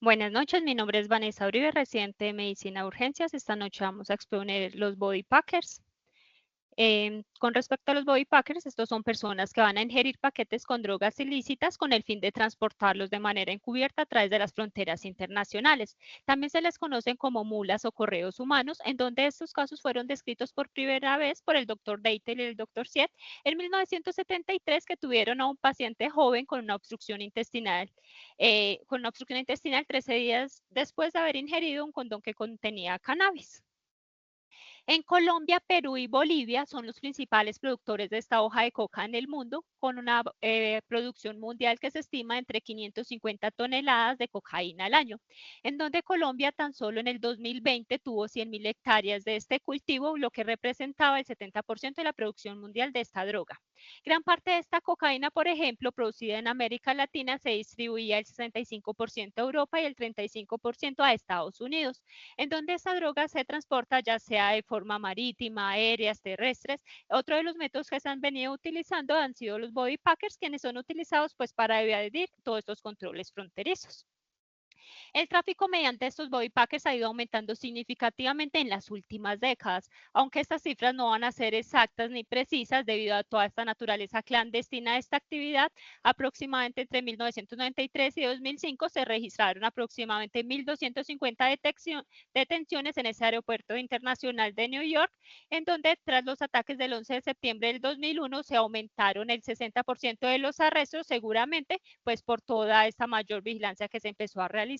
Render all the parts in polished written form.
Buenas noches, mi nombre es Vanessa Uribe, residente de Medicina de Urgencias. Esta noche vamos a exponer los body packers. Con respecto a los body packers, estos son personas que van a ingerir paquetes con drogas ilícitas con el fin de transportarlos de manera encubierta a través de las fronteras internacionales. También se les conocen como mulas o correos humanos, en donde estos casos fueron descritos por primera vez por el doctor Deitel y el doctor Siet en 1973, que tuvieron a un paciente joven con una obstrucción intestinal, 13 días después de haber ingerido un condón que contenía cannabis. En Colombia, Perú y Bolivia son los principales productores de esta hoja de coca en el mundo, con una producción mundial que se estima entre 550 toneladas de cocaína al año, en donde Colombia tan solo en el 2020 tuvo 100.000 hectáreas de este cultivo, lo que representaba el 70% de la producción mundial de esta droga. Gran parte de esta cocaína, por ejemplo, producida en América Latina, se distribuía el 65% a Europa y el 35% a Estados Unidos, en donde esta droga se transporta ya sea de forma marítima, aéreas, terrestres. Otro de los métodos que se han venido utilizando han sido los body packers, quienes son utilizados pues para evadir todos estos controles fronterizos. El tráfico mediante estos body packers ha ido aumentando significativamente en las últimas décadas, aunque estas cifras no van a ser exactas ni precisas debido a toda esta naturaleza clandestina de esta actividad. Aproximadamente entre 1993 y 2005 se registraron aproximadamente 1.250 detenciones en ese aeropuerto internacional de New York, en donde tras los ataques del 11 de septiembre del 2001 se aumentaron el 60% de los arrestos, seguramente pues por toda esta mayor vigilancia que se empezó a realizar,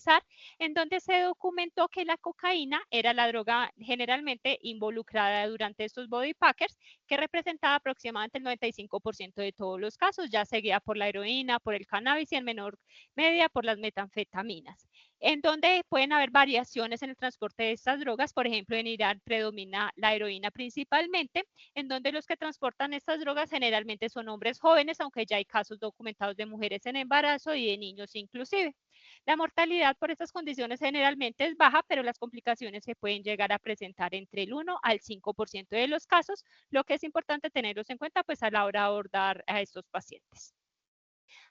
en donde se documentó que la cocaína era la droga generalmente involucrada durante estos body packers, que representaba aproximadamente el 95% de todos los casos, ya seguida por la heroína, por el cannabis y en menor medida por las metanfetaminas, en donde pueden haber variaciones en el transporte de estas drogas. Por ejemplo, en Irán predomina la heroína principalmente, en donde los que transportan estas drogas generalmente son hombres jóvenes, aunque ya hay casos documentados de mujeres en embarazo y de niños inclusive. La mortalidad por estas condiciones generalmente es baja, pero las complicaciones se pueden llegar a presentar entre el 1 al 5% de los casos, lo que es importante tenerlos en cuenta pues a la hora de abordar a estos pacientes.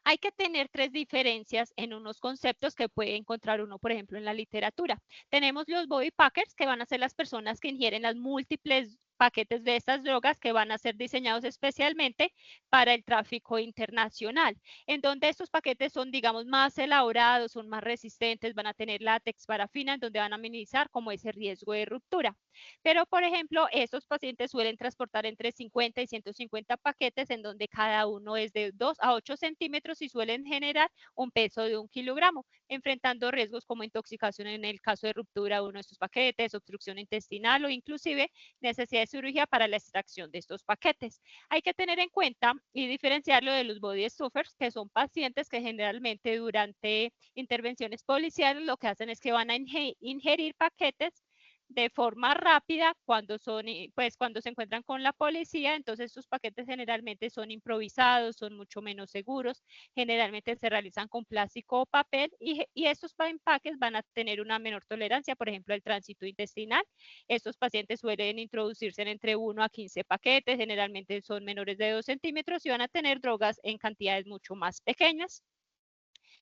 Hay que tener tres diferencias en unos conceptos que puede encontrar uno, por ejemplo, en la literatura. Tenemos los body packers, que van a ser las personas que ingieren las múltiples paquetes de estas drogas que van a ser diseñados especialmente para el tráfico internacional, en donde estos paquetes son, digamos, más elaborados, son más resistentes, van a tener látex, parafina, en donde van a minimizar como ese riesgo de ruptura. Pero, por ejemplo, estos pacientes suelen transportar entre 50 y 150 paquetes, en donde cada uno es de 2 a 8 centímetros y suelen generar un peso de 1 kilogramo, enfrentando riesgos como intoxicación en el caso de ruptura de uno de estos paquetes, obstrucción intestinal o inclusive necesidad de cirugía para la extracción de estos paquetes. Hay que tener en cuenta y diferenciarlo de los body stuffers, que son pacientes que generalmente durante intervenciones policiales lo que hacen es que van a ingerir paquetes de forma rápida cuando son, pues cuando se encuentran con la policía. Entonces estos paquetes generalmente son improvisados, son mucho menos seguros, generalmente se realizan con plástico o papel y estos empaques van a tener una menor tolerancia, por ejemplo, el tránsito intestinal. Estos pacientes suelen introducirse en entre 1 a 15 paquetes, generalmente son menores de 2 centímetros y van a tener drogas en cantidades mucho más pequeñas.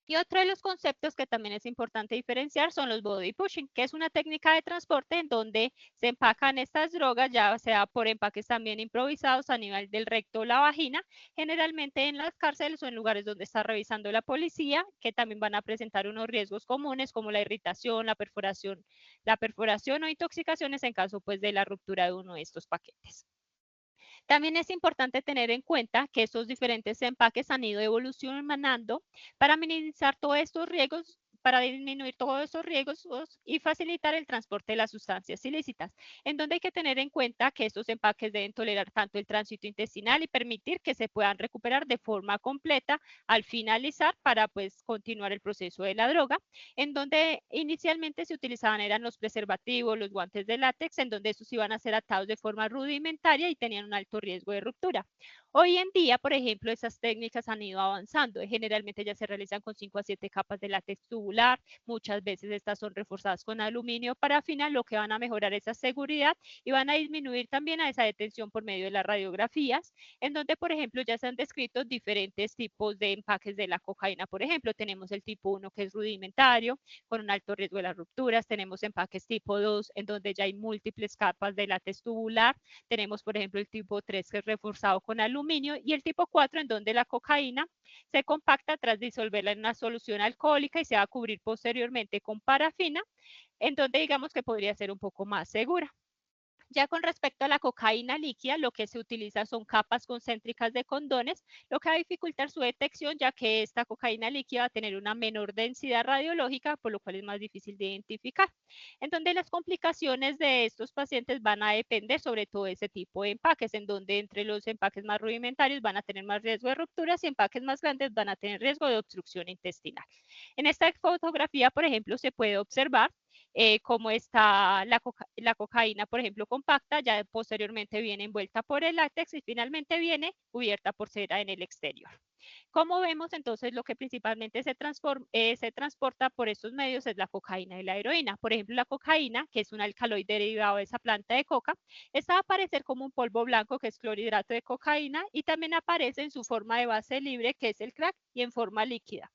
Y otro de los conceptos que también es importante diferenciar son los body pushing, que es una técnica de transporte en donde se empacan estas drogas, ya sea por empaques también improvisados a nivel del recto o la vagina, generalmente en las cárceles o en lugares donde está revisando la policía, que también van a presentar unos riesgos comunes como la irritación, la perforación o intoxicaciones en caso pues de la ruptura de uno de estos paquetes. También es importante tener en cuenta que estos diferentes empaques han ido evolucionando para minimizar todos estos riesgos, para disminuir todos estos riesgos y facilitar el transporte de las sustancias ilícitas, en donde hay que tener en cuenta que estos empaques deben tolerar tanto el tránsito intestinal y permitir que se puedan recuperar de forma completa al finalizar para pues continuar el proceso de la droga, en donde inicialmente se utilizaban eran los preservativos, los guantes de látex, en donde estos iban a ser atados de forma rudimentaria y tenían un alto riesgo de ruptura. Hoy en día, por ejemplo, esas técnicas han ido avanzando. Generalmente ya se realizan con 5 a 7 capas de látex tubular. Muchas veces estas son reforzadas con aluminio parafina, lo que van a mejorar esa seguridad y van a disminuir también a esa detención por medio de las radiografías, en donde, por ejemplo, ya se han descrito diferentes tipos de empaques de la cocaína. Por ejemplo, tenemos el tipo 1 que es rudimentario, con un alto riesgo de las rupturas. Tenemos empaques tipo 2, en donde ya hay múltiples capas de látex tubular. Tenemos, por ejemplo, el tipo 3 que es reforzado con aluminio y el tipo 4 en donde la cocaína se compacta tras disolverla en una solución alcohólica y se va a cubrir posteriormente con parafina, en donde digamos que podría ser un poco más segura. Ya con respecto a la cocaína líquida, lo que se utiliza son capas concéntricas de condones, lo que va a dificultar su detección, ya que esta cocaína líquida va a tener una menor densidad radiológica, por lo cual es más difícil de identificar. En donde las complicaciones de estos pacientes van a depender sobre todo de ese tipo de empaques, en donde entre los empaques más rudimentarios van a tener más riesgo de rupturas y empaques más grandes van a tener riesgo de obstrucción intestinal. En esta fotografía, por ejemplo, se puede observar cómo está la cocaína, por ejemplo, compacta, ya posteriormente viene envuelta por el látex y finalmente viene cubierta por cera en el exterior. Como vemos, entonces, lo que principalmente se transporta por estos medios es la cocaína y la heroína. Por ejemplo, la cocaína, que es un alcaloide derivado de esa planta de coca, esta va a aparecer como un polvo blanco, que es clorhidrato de cocaína, y también aparece en su forma de base libre, que es el crack, y en forma líquida,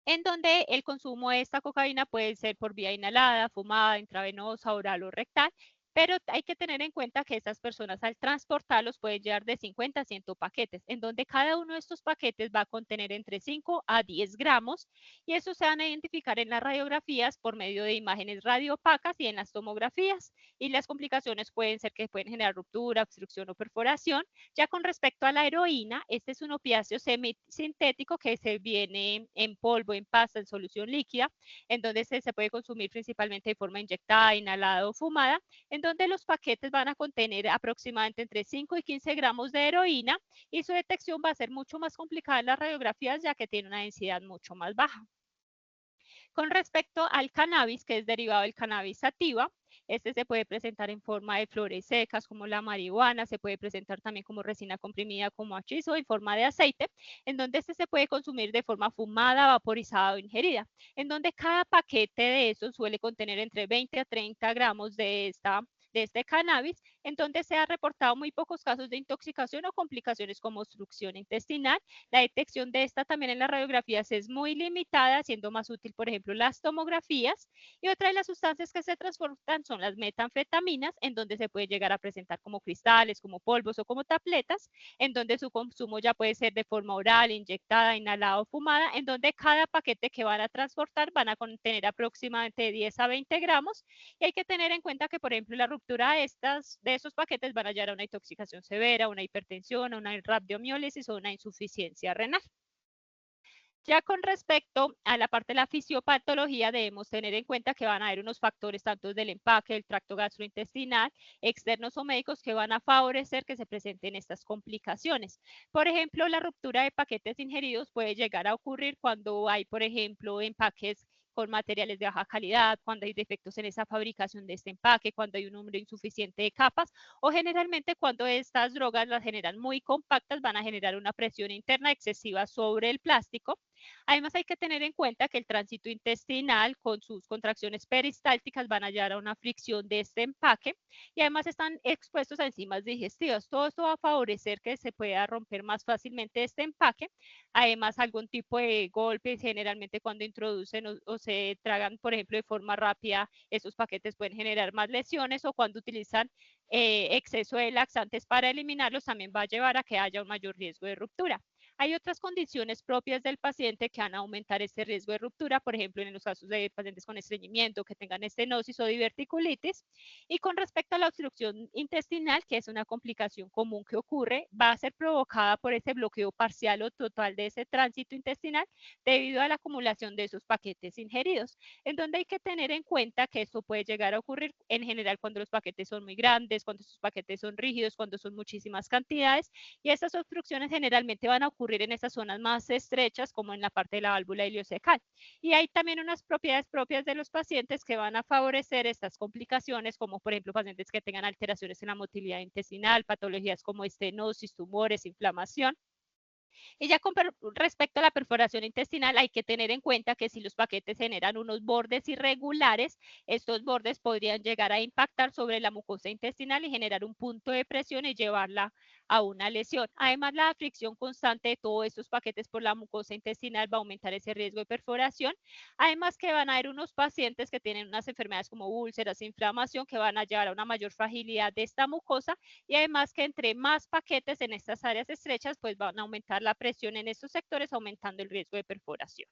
en donde el consumo de esta cocaína puede ser por vía inhalada, fumada, intravenosa, oral o rectal, pero hay que tener en cuenta que estas personas al transportarlos pueden llevar de 50 a 100 paquetes, en donde cada uno de estos paquetes va a contener entre 5 a 10 gramos y eso se van a identificar en las radiografías por medio de imágenes radioopacas y en las tomografías. Y las complicaciones pueden ser que pueden generar ruptura, obstrucción o perforación. Ya con respecto a la heroína, este es un opiáceo semisintético que se viene en polvo, en pasta, en solución líquida, en donde se puede consumir principalmente de forma inyectada, inhalada o fumada, en donde los paquetes van a contener aproximadamente entre 5 y 15 gramos de heroína y su detección va a ser mucho más complicada en las radiografías ya que tiene una densidad mucho más baja. Con respecto al cannabis, que es derivado del cannabis sativa, este se puede presentar en forma de flores secas como la marihuana, se puede presentar también como resina comprimida como hachís o en forma de aceite, en donde este se puede consumir de forma fumada, vaporizada o ingerida, en donde cada paquete de esos suele contener entre 20 a 30 gramos de este cannabis, en donde se ha reportado muy pocos casos de intoxicación o complicaciones como obstrucción intestinal. La detección de esta también en las radiografías es muy limitada, siendo más útil, por ejemplo, las tomografías. Y otra de las sustancias que se transportan son las metanfetaminas, en donde se puede llegar a presentar como cristales, como polvos o como tabletas, en donde su consumo ya puede ser de forma oral, inyectada, inhalada o fumada, en donde cada paquete que van a transportar van a contener aproximadamente 10 a 20 gramos. Y hay que tener en cuenta que, por ejemplo, la ruptura de estos paquetes van a llevar a una intoxicación severa, una hipertensión, una rabdomiólisis o una insuficiencia renal. Ya con respecto a la parte de la fisiopatología, debemos tener en cuenta que van a haber unos factores tanto del empaque, del tracto gastrointestinal, externos o médicos que van a favorecer que se presenten estas complicaciones. Por ejemplo, la ruptura de paquetes ingeridos puede llegar a ocurrir cuando hay, por ejemplo, empaques con materiales de baja calidad, cuando hay defectos en esa fabricación de este empaque, cuando hay un número insuficiente de capas o generalmente cuando estas drogas las generan muy compactas van a generar una presión interna excesiva sobre el plástico. Además, hay que tener en cuenta que el tránsito intestinal con sus contracciones peristálticas van a llevar a una fricción de este empaque y además están expuestos a enzimas digestivas. Todo esto va a favorecer que se pueda romper más fácilmente este empaque. Además, algún tipo de golpes, generalmente cuando introducen o se tragan, por ejemplo, de forma rápida, esos paquetes pueden generar más lesiones o cuando utilizan exceso de laxantes para eliminarlos, también va a llevar a que haya un mayor riesgo de ruptura. Hay otras condiciones propias del paciente que van a aumentar este riesgo de ruptura, por ejemplo, en los casos de pacientes con estreñimiento, que tengan estenosis o diverticulitis. Y con respecto a la obstrucción intestinal, que es una complicación común que ocurre, va a ser provocada por ese bloqueo parcial o total de ese tránsito intestinal debido a la acumulación de esos paquetes ingeridos, en donde hay que tener en cuenta que esto puede llegar a ocurrir en general cuando los paquetes son muy grandes, cuando estos paquetes son rígidos, cuando son muchísimas cantidades, y estas obstrucciones generalmente van a ocurrir ocurrir en esas zonas más estrechas, como en la parte de la válvula ileocecal. Y hay también unas propiedades propias de los pacientes que van a favorecer estas complicaciones, como por ejemplo pacientes que tengan alteraciones en la motilidad intestinal, patologías como estenosis, tumores, inflamación. Y ya con respecto a la perforación intestinal, hay que tener en cuenta que si los paquetes generan unos bordes irregulares, estos bordes podrían llegar a impactar sobre la mucosa intestinal y generar un punto de presión y llevarla a una lesión. Además, la fricción constante de todos estos paquetes por la mucosa intestinal va a aumentar ese riesgo de perforación. Además que van a haber unos pacientes que tienen unas enfermedades como úlceras, inflamación, que van a llevar a una mayor fragilidad de esta mucosa, y además que entre más paquetes en estas áreas estrechas, pues van a aumentar la presión en estos sectores, aumentando el riesgo de perforación.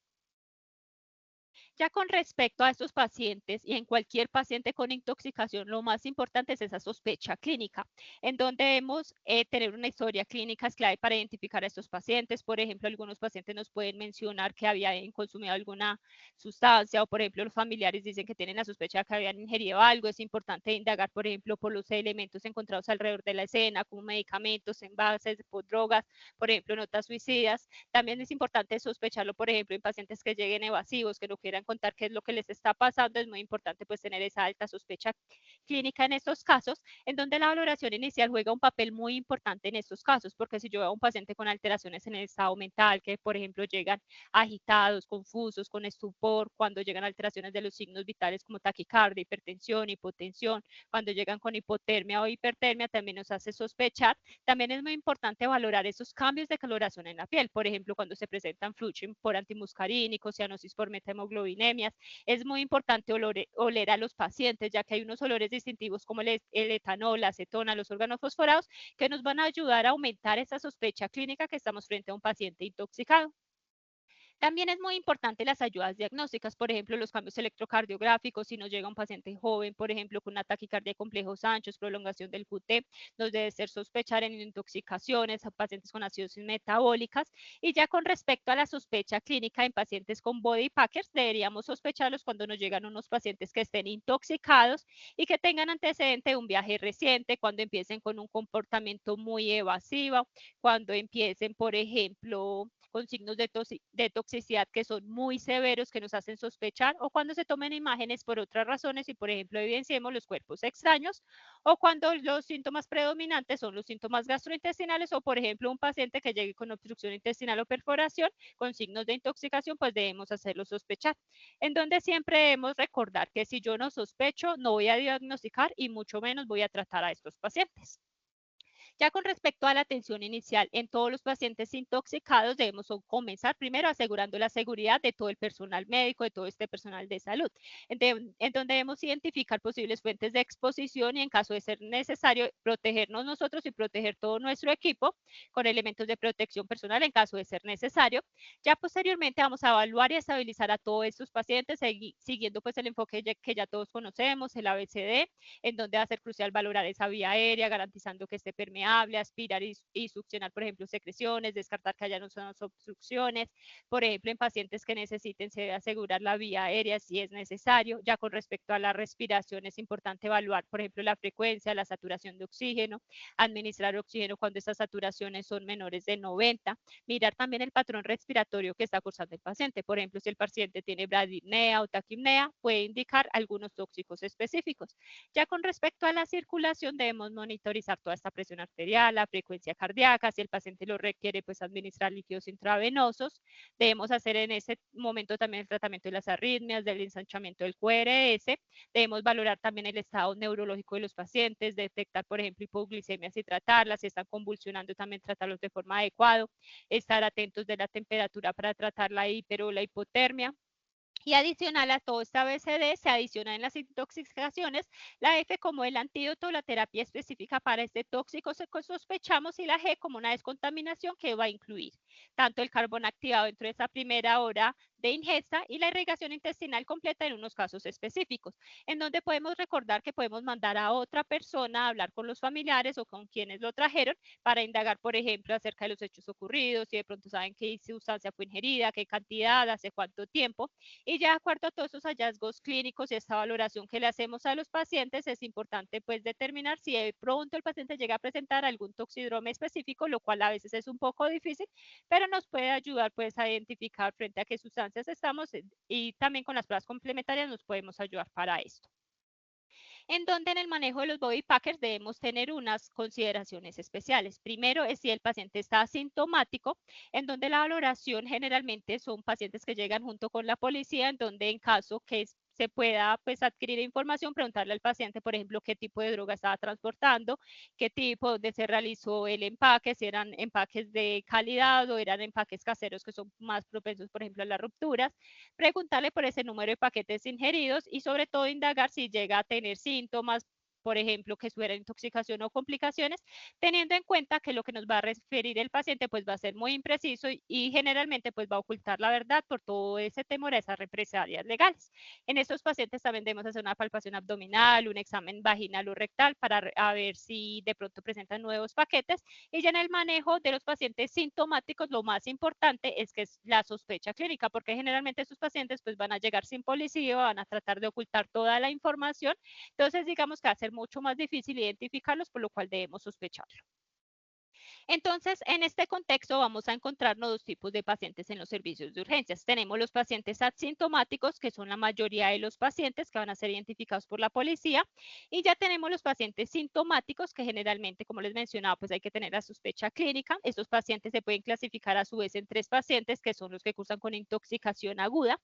Ya con respecto a estos pacientes y en cualquier paciente con intoxicación, lo más importante es esa sospecha clínica, en donde debemos tener una historia clínica es clave para identificar a estos pacientes. Por ejemplo, algunos pacientes nos pueden mencionar que habían consumido alguna sustancia o, por ejemplo, los familiares dicen que tienen la sospecha de que habían ingerido algo. Es importante indagar, por ejemplo, por los elementos encontrados alrededor de la escena, como medicamentos, envases, drogas, por ejemplo, notas suicidas. También es importante sospecharlo, por ejemplo, en pacientes que lleguen evasivos, que no quieran contar qué es lo que les está pasando. Es muy importante pues tener esa alta sospecha clínica en estos casos, en donde la valoración inicial juega un papel muy importante en estos casos, porque si yo veo a un paciente con alteraciones en el estado mental, que por ejemplo llegan agitados, confusos, con estupor, cuando llegan alteraciones de los signos vitales como taquicardia, hipertensión, hipotensión, cuando llegan con hipotermia o hipertermia, también nos hace sospechar. También es muy importante valorar esos cambios de coloración en la piel, por ejemplo, cuando se presentan flushing por antimuscarínicos, cianosis por metahemoglobinemias. Es muy importante oler a los pacientes, ya que hay unos olores distintivos como el etanol, la acetona, los órganos fosforados, que nos van a ayudar a aumentar esa sospecha clínica que estamos frente a un paciente intoxicado. También es muy importante las ayudas diagnósticas, por ejemplo, los cambios electrocardiográficos. Si nos llega un paciente joven, por ejemplo, con una taquicardia de complejos anchos, prolongación del QT, nos debe ser sospechar en intoxicaciones, a pacientes con acidosis metabólicas. Y ya con respecto a la sospecha clínica en pacientes con body packers, deberíamos sospecharlos cuando nos llegan unos pacientes que estén intoxicados y que tengan antecedente de un viaje reciente, cuando empiecen con un comportamiento muy evasivo, cuando empiecen, por ejemplo, con signos de toxicidad que son muy severos, que nos hacen sospechar, o cuando se tomen imágenes por otras razones y, por ejemplo, evidenciemos los cuerpos extraños, o cuando los síntomas predominantes son los síntomas gastrointestinales, o, por ejemplo, un paciente que llegue con obstrucción intestinal o perforación con signos de intoxicación, pues debemos hacerlo sospechar. En donde siempre debemos recordar que si yo no sospecho, no voy a diagnosticar y mucho menos voy a tratar a estos pacientes. Ya con respecto a la atención inicial en todos los pacientes intoxicados, debemos comenzar primero asegurando la seguridad de todo el personal médico, de todo este personal de salud, en donde debemos identificar posibles fuentes de exposición y en caso de ser necesario protegernos nosotros y proteger todo nuestro equipo con elementos de protección personal en caso de ser necesario. Ya posteriormente vamos a evaluar y estabilizar a todos estos pacientes siguiendo pues el enfoque que ya todos conocemos, el ABCD, en donde va a ser crucial valorar esa vía aérea, garantizando que esté permeable, aspirar y succionar, por ejemplo, secreciones, descartar que haya unas obstrucciones. Por ejemplo, en pacientes que necesiten, se debe asegurar la vía aérea si es necesario. Ya con respecto a la respiración, es importante evaluar, por ejemplo, la frecuencia, la saturación de oxígeno, administrar oxígeno cuando estas saturaciones son menores de 90, mirar también el patrón respiratorio que está cursando el paciente. Por ejemplo, si el paciente tiene bradipnea o taquipnea, puede indicar algunos tóxicos específicos. Ya con respecto a la circulación, debemos monitorizar toda esta presión arterial, la frecuencia cardíaca. Si el paciente lo requiere, pues administrar líquidos intravenosos. Debemos hacer en ese momento también el tratamiento de las arritmias, del ensanchamiento del QRS. Debemos valorar también el estado neurológico de los pacientes, detectar, por ejemplo, hipoglicemias y tratarlas. Si están convulsionando, también tratarlos de forma adecuada. Estar atentos de la temperatura para tratar la hiper o la hipotermia. Y adicional a todo este ABCD, se adiciona en las intoxicaciones la F como el antídoto, la terapia específica para este tóxico sospechamos, y la G como una descontaminación que va a incluir tanto el carbón activado dentro de esa primera hora de ingesta y la irrigación intestinal completa en unos casos específicos, en donde podemos recordar que podemos mandar a otra persona a hablar con los familiares o con quienes lo trajeron para indagar, por ejemplo, acerca de los hechos ocurridos, si de pronto saben qué sustancia fue ingerida, qué cantidad, hace cuánto tiempo. Y ya de acuerdo a todos esos hallazgos clínicos y esta valoración que le hacemos a los pacientes, es importante pues determinar si de pronto el paciente llega a presentar algún toxidrome específico, lo cual a veces es un poco difícil, pero nos puede ayudar pues a identificar frente a qué sustancias estamos y también con las pruebas complementarias nos podemos ayudar para esto. En donde en el manejo de los body packers debemos tener unas consideraciones especiales. Primero es si el paciente está asintomático, en donde la valoración generalmente son pacientes que llegan junto con la policía, en donde en caso que se pueda pues adquirir información, preguntarle al paciente, por ejemplo, qué tipo de droga estaba transportando, qué tipo, dónde se realizó el empaque, si eran empaques de calidad o eran empaques caseros que son más propensos, por ejemplo, a las rupturas, preguntarle por ese número de paquetes ingeridos y sobre todo indagar si llega a tener síntomas, por ejemplo, que fuera intoxicación o complicaciones, teniendo en cuenta que lo que nos va a referir el paciente pues va a ser muy impreciso y generalmente pues va a ocultar la verdad por todo ese temor a esas represalias legales. En estos pacientes también debemos hacer una palpación abdominal, un examen vaginal o rectal para a ver si de pronto presentan nuevos paquetes. Y ya en el manejo de los pacientes sintomáticos, lo más importante es que es la sospecha clínica, porque generalmente estos pacientes pues van a llegar sin policía, van a tratar de ocultar toda la información. Entonces, digamos que va a ser mucho más difícil identificarlos, por lo cual debemos sospecharlo. Entonces, en este contexto vamos a encontrarnos dos tipos de pacientes en los servicios de urgencias. Tenemos los pacientes asintomáticos, que son la mayoría de los pacientes que van a ser identificados por la policía, y ya tenemos los pacientes sintomáticos, que generalmente, como les mencionaba, pues hay que tener la sospecha clínica. Estos pacientes se pueden clasificar a su vez en tres pacientes, que son los que cursan con intoxicación aguda,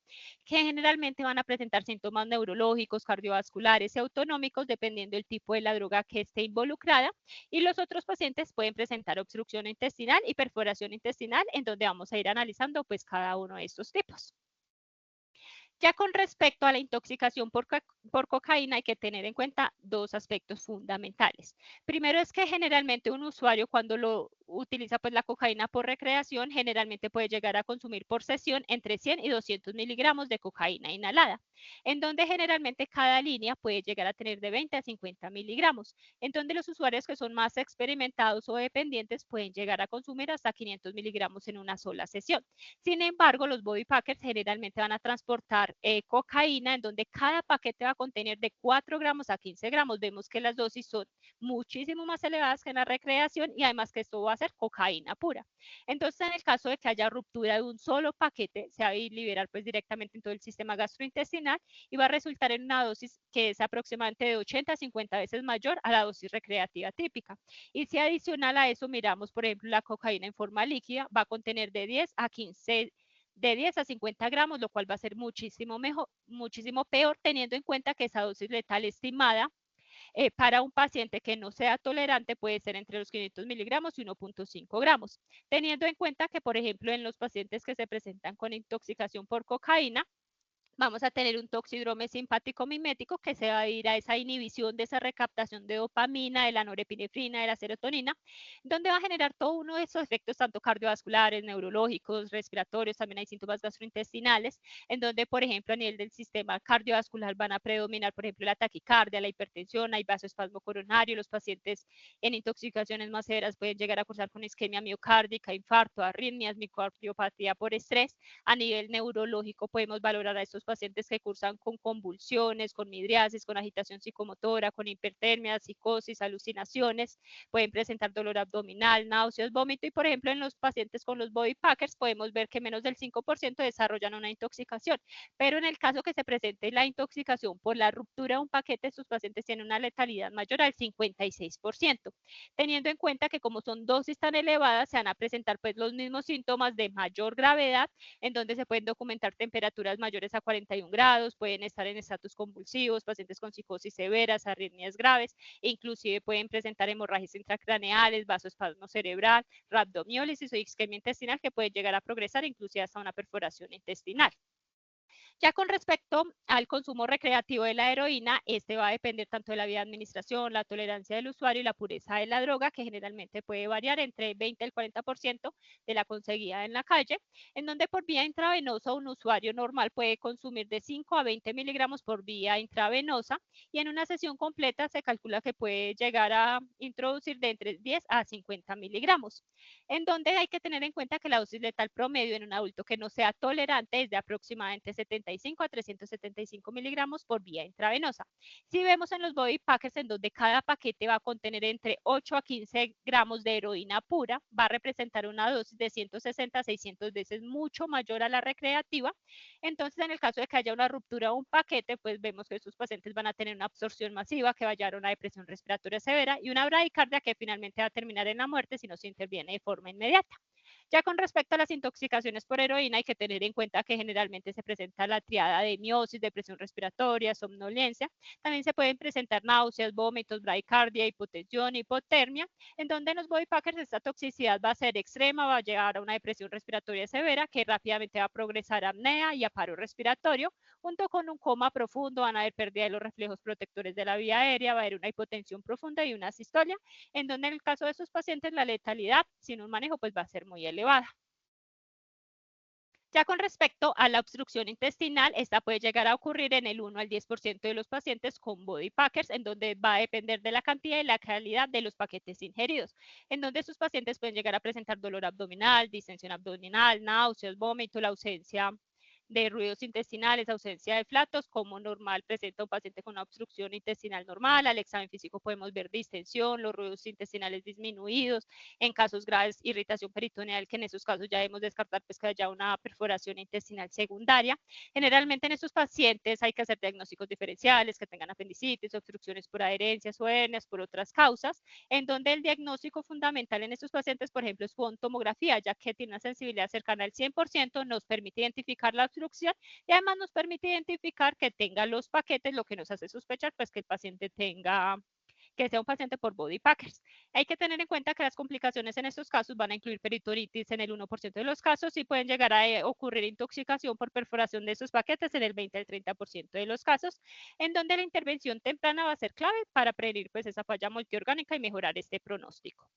que generalmente van a presentar síntomas neurológicos, cardiovasculares y autonómicos, dependiendo del tipo de la droga que esté involucrada. Y los otros pacientes pueden presentar obstrucción intestinal y perforación intestinal, en donde vamos a ir analizando pues cada uno de estos tipos. Ya con respecto a la intoxicación por cocaína hay que tener en cuenta dos aspectos fundamentales. Primero es que generalmente un usuario cuando lo utiliza pues la cocaína por recreación generalmente puede llegar a consumir por sesión entre 100 y 200 miligramos de cocaína inhalada, en donde generalmente cada línea puede llegar a tener de 20 a 50 miligramos, en donde los usuarios que son más experimentados o dependientes pueden llegar a consumir hasta 500 miligramos en una sola sesión. Sin embargo, los body packers generalmente van a transportar cocaína, en donde cada paquete va a contener de 4 gramos a 15 gramos. Vemos que las dosis son muchísimo más elevadas que en la recreación y además que esto va a ser cocaína pura. Entonces, en el caso de que haya ruptura de un solo paquete, se va a liberar pues directamente en todo el sistema gastrointestinal y va a resultar en una dosis que es aproximadamente de 80 a 50 veces mayor a la dosis recreativa típica. Y si adicional a eso miramos, por ejemplo, la cocaína en forma líquida, va a contener de 10 a 15 de 10 a 50 gramos, lo cual va a ser muchísimo mejor, muchísimo peor, teniendo en cuenta que esa dosis letal estimada para un paciente que no sea tolerante puede ser entre los 500 miligramos y 1.5 gramos, teniendo en cuenta que, por ejemplo, en los pacientes que se presentan con intoxicación por cocaína, vamos a tener un toxidrome simpático mimético que se va a ir a esa inhibición de esa recaptación de dopamina, de la norepinefrina, de la serotonina, donde va a generar todo uno de esos efectos tanto cardiovasculares, neurológicos, respiratorios, también hay síntomas gastrointestinales, en donde, por ejemplo, a nivel del sistema cardiovascular van a predominar, por ejemplo, la taquicardia, la hipertensión, hay vasoespasmo coronario, los pacientes en intoxicaciones más severas pueden llegar a cursar con isquemia miocárdica, infarto, arritmias, miocardiopatía por estrés. A nivel neurológico podemos valorar a estos pacientes que cursan con convulsiones, con midriasis, con agitación psicomotora, con hipertermia, psicosis, alucinaciones, pueden presentar dolor abdominal, náuseas, vómito y por ejemplo en los pacientes con los body packers podemos ver que menos del 5% desarrollan una intoxicación, pero en el caso que se presente la intoxicación por la ruptura de un paquete, estos pacientes tienen una letalidad mayor al 56%, teniendo en cuenta que como son dosis tan elevadas se van a presentar pues los mismos síntomas de mayor gravedad, en donde se pueden documentar temperaturas mayores a 41 grados, pueden estar en estatus convulsivos, pacientes con psicosis severas, arritmias graves, e inclusive pueden presentar hemorragias intracraneales, vasoespasmo cerebral, rhabdomiólisis o isquemia intestinal que pueden llegar a progresar inclusive hasta una perforación intestinal. Ya con respecto al consumo recreativo de la heroína, este va a depender tanto de la vía de administración, la tolerancia del usuario y la pureza de la droga, que generalmente puede variar entre 20 y el 40% de la conseguida en la calle, en donde por vía intravenosa un usuario normal puede consumir de 5 a 20 miligramos por vía intravenosa y en una sesión completa se calcula que puede llegar a introducir de entre 10 a 50 miligramos, en donde hay que tener en cuenta que la dosis letal promedio en un adulto que no sea tolerante es de aproximadamente 75 a 375 miligramos por vía intravenosa. Si vemos en los body packers en donde cada paquete va a contener entre 8 a 15 gramos de heroína pura, va a representar una dosis de 160 a 600 veces mucho mayor a la recreativa. Entonces, en el caso de que haya una ruptura de un paquete, pues vemos que estos pacientes van a tener una absorción masiva que va a llevar a una depresión respiratoria severa y una bradicardia que finalmente va a terminar en la muerte si no se interviene de forma inmediata. Ya con respecto a las intoxicaciones por heroína, hay que tener en cuenta que generalmente se presenta la triada de miosis, depresión respiratoria, somnolencia. También se pueden presentar náuseas, vómitos, bradicardia, hipotensión, hipotermia, en donde en los body packers esta toxicidad va a ser extrema, va a llegar a una depresión respiratoria severa que rápidamente va a progresar a apnea y a paro respiratorio, junto con un coma profundo, van a haber pérdida de los reflejos protectores de la vía aérea, va a haber una hipotensión profunda y una sistolia, en donde en el caso de estos pacientes la letalidad sin un manejo pues va a ser muy elevada. Ya con respecto a la obstrucción intestinal, esta puede llegar a ocurrir en el 1 al 10% de los pacientes con body packers, en donde va a depender de la cantidad y la calidad de los paquetes ingeridos, en donde estos pacientes pueden llegar a presentar dolor abdominal, distensión abdominal, náuseas, vómito, la ausencia de ruidos intestinales, ausencia de flatos, como normal presenta un paciente con una obstrucción intestinal normal. Al examen físico podemos ver distensión, los ruidos intestinales disminuidos, en casos graves irritación peritoneal, que en esos casos ya debemos descartar pues que haya una perforación intestinal secundaria. Generalmente en estos pacientes hay que hacer diagnósticos diferenciales, que tengan apendicitis, obstrucciones por adherencias o hernias por otras causas, en donde el diagnóstico fundamental en estos pacientes, por ejemplo, es con tomografía, ya que tiene una sensibilidad cercana al 100%, nos permite identificar la obstrucción y además nos permite identificar que tenga los paquetes, lo que nos hace sospechar pues que el paciente tenga, que sea un paciente por body packers. Hay que tener en cuenta que las complicaciones en estos casos van a incluir peritonitis en el 1% de los casos y pueden llegar a ocurrir intoxicación por perforación de esos paquetes en el 20 al 30% de los casos, en donde la intervención temprana va a ser clave para prevenir pues esa falla multiorgánica y mejorar este pronóstico.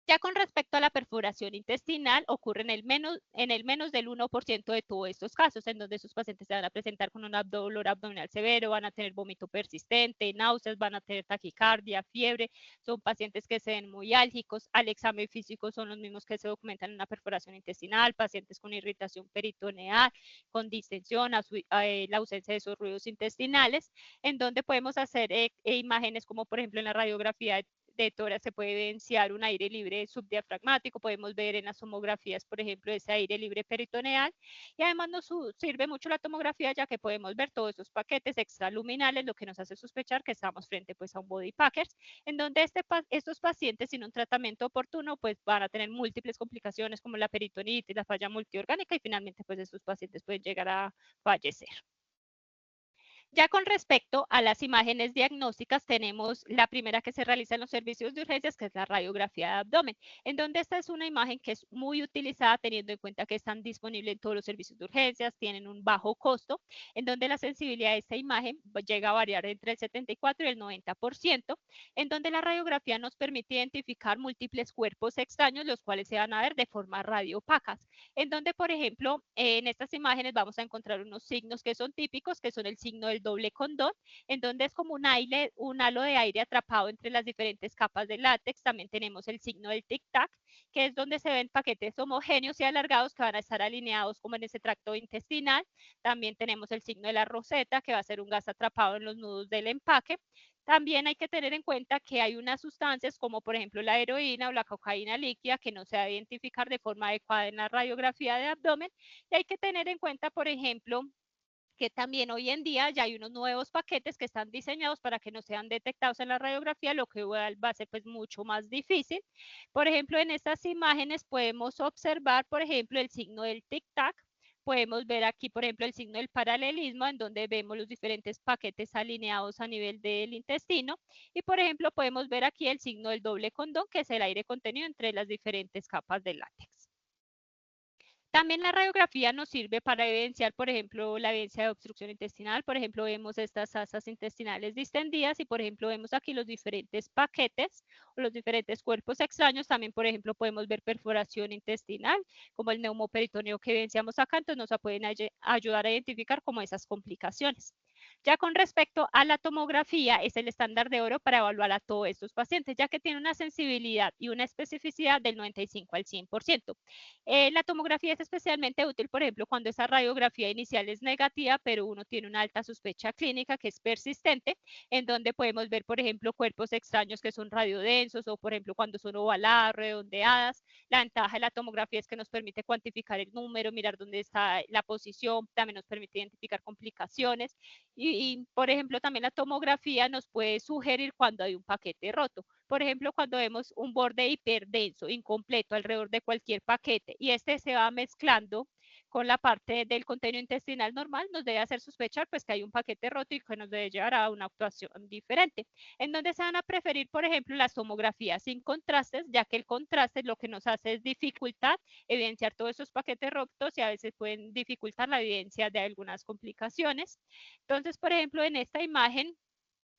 Ya con respecto a la perforación intestinal, ocurre en el menos del 1% de todos estos casos, en donde sus pacientes se van a presentar con un dolor abdominal severo, van a tener vómito persistente, náuseas, van a tener taquicardia, fiebre, son pacientes que se ven muy álgicos, al examen físico son los mismos que se documentan en una perforación intestinal, pacientes con irritación peritoneal, con distensión, la ausencia de esos ruidos intestinales, en donde podemos hacer imágenes como por ejemplo en la radiografía de tórax se puede evidenciar un aire libre subdiafragmático, podemos ver en las tomografías, por ejemplo, ese aire libre peritoneal, y además nos sirve mucho la tomografía ya que podemos ver todos esos paquetes extraluminales, lo que nos hace sospechar que estamos frente pues a un body packers, en donde estos pacientes sin un tratamiento oportuno pues van a tener múltiples complicaciones como la peritonitis, la falla multiorgánica y finalmente pues estos pacientes pueden llegar a fallecer. Ya con respecto a las imágenes diagnósticas, tenemos la primera que se realiza en los servicios de urgencias, que es la radiografía de abdomen, en donde esta es una imagen que es muy utilizada teniendo en cuenta que están disponibles en todos los servicios de urgencias, tienen un bajo costo, en donde la sensibilidad de esta imagen llega a variar entre el 74 y el 90%, en donde la radiografía nos permite identificar múltiples cuerpos extraños, los cuales se van a ver de forma radiopacas, en donde, por ejemplo, en estas imágenes vamos a encontrar unos signos que son típicos, que son el signo del doble condón, en donde es como un halo de aire atrapado entre las diferentes capas de látex. También tenemos el signo del tic-tac, que es donde se ven paquetes homogéneos y alargados que van a estar alineados como en ese tracto intestinal. También tenemos el signo de la roseta, que va a ser un gas atrapado en los nudos del empaque. También hay que tener en cuenta que hay unas sustancias como por ejemplo la heroína o la cocaína líquida que no se va a identificar de forma adecuada en la radiografía de abdomen, y hay que tener en cuenta, por ejemplo, que también hoy en día ya hay unos nuevos paquetes que están diseñados para que no sean detectados en la radiografía, lo que va a ser pues mucho más difícil. Por ejemplo, en estas imágenes podemos observar, por ejemplo, el signo del tic-tac. Podemos ver aquí, por ejemplo, el signo del paralelismo, en donde vemos los diferentes paquetes alineados a nivel del intestino. Y, por ejemplo, podemos ver aquí el signo del doble condón, que es el aire contenido entre las diferentes capas del látex. También la radiografía nos sirve para evidenciar, por ejemplo, la evidencia de obstrucción intestinal. Por ejemplo, vemos estas asas intestinales distendidas y, por ejemplo, vemos aquí los diferentes paquetes o los diferentes cuerpos extraños. También, por ejemplo, podemos ver perforación intestinal, como el neumoperitoneo que evidenciamos acá. Entonces, nos pueden ayudar a identificar como esas complicaciones. Ya con respecto a la tomografía, es el estándar de oro para evaluar a todos estos pacientes, ya que tiene una sensibilidad y una especificidad del 95 al 100%. La tomografía es especialmente útil, por ejemplo, cuando esa radiografía inicial es negativa, pero uno tiene una alta sospecha clínica que es persistente, en donde podemos ver, por ejemplo, cuerpos extraños que son radiodensos o, por ejemplo, cuando son ovaladas, redondeadas. La ventaja de la tomografía es que nos permite cuantificar el número, mirar dónde está la posición, también nos permite identificar complicaciones y, por ejemplo, también la tomografía nos puede sugerir cuando hay un paquete roto. Por ejemplo, cuando vemos un borde hiperdenso, incompleto alrededor de cualquier paquete y este se va mezclando con la parte del contenido intestinal normal, nos debe hacer sospechar pues que hay un paquete roto y que nos debe llevar a una actuación diferente. En donde se van a preferir, por ejemplo, las tomografías sin contrastes, ya que el contraste lo que nos hace es dificultar evidenciar todos esos paquetes rotos y a veces pueden dificultar la evidencia de algunas complicaciones. Entonces, por ejemplo, en esta imagen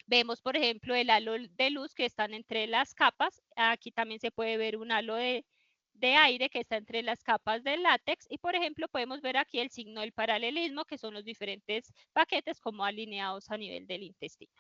vemos, por ejemplo, el halo de luz que están entre las capas. Aquí también se puede ver un halo de aire que está entre las capas del látex y, por ejemplo, podemos ver aquí el signo del paralelismo, que son los diferentes paquetes como alineados a nivel del intestino.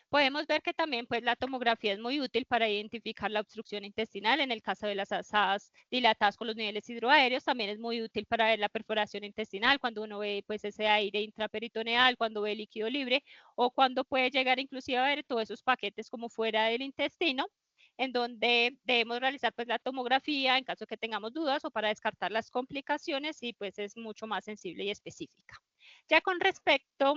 Podemos ver que también pues, la tomografía es muy útil para identificar la obstrucción intestinal. En el caso de las asas dilatadas con los niveles hidroaéreos, también es muy útil para ver la perforación intestinal, cuando uno ve pues, ese aire intraperitoneal, cuando ve líquido libre, o cuando puede llegar inclusive a ver todos esos paquetes como fuera del intestino, en donde debemos realizar pues, la tomografía en caso de que tengamos dudas o para descartar las complicaciones y pues es mucho más sensible y específica. Ya con respecto...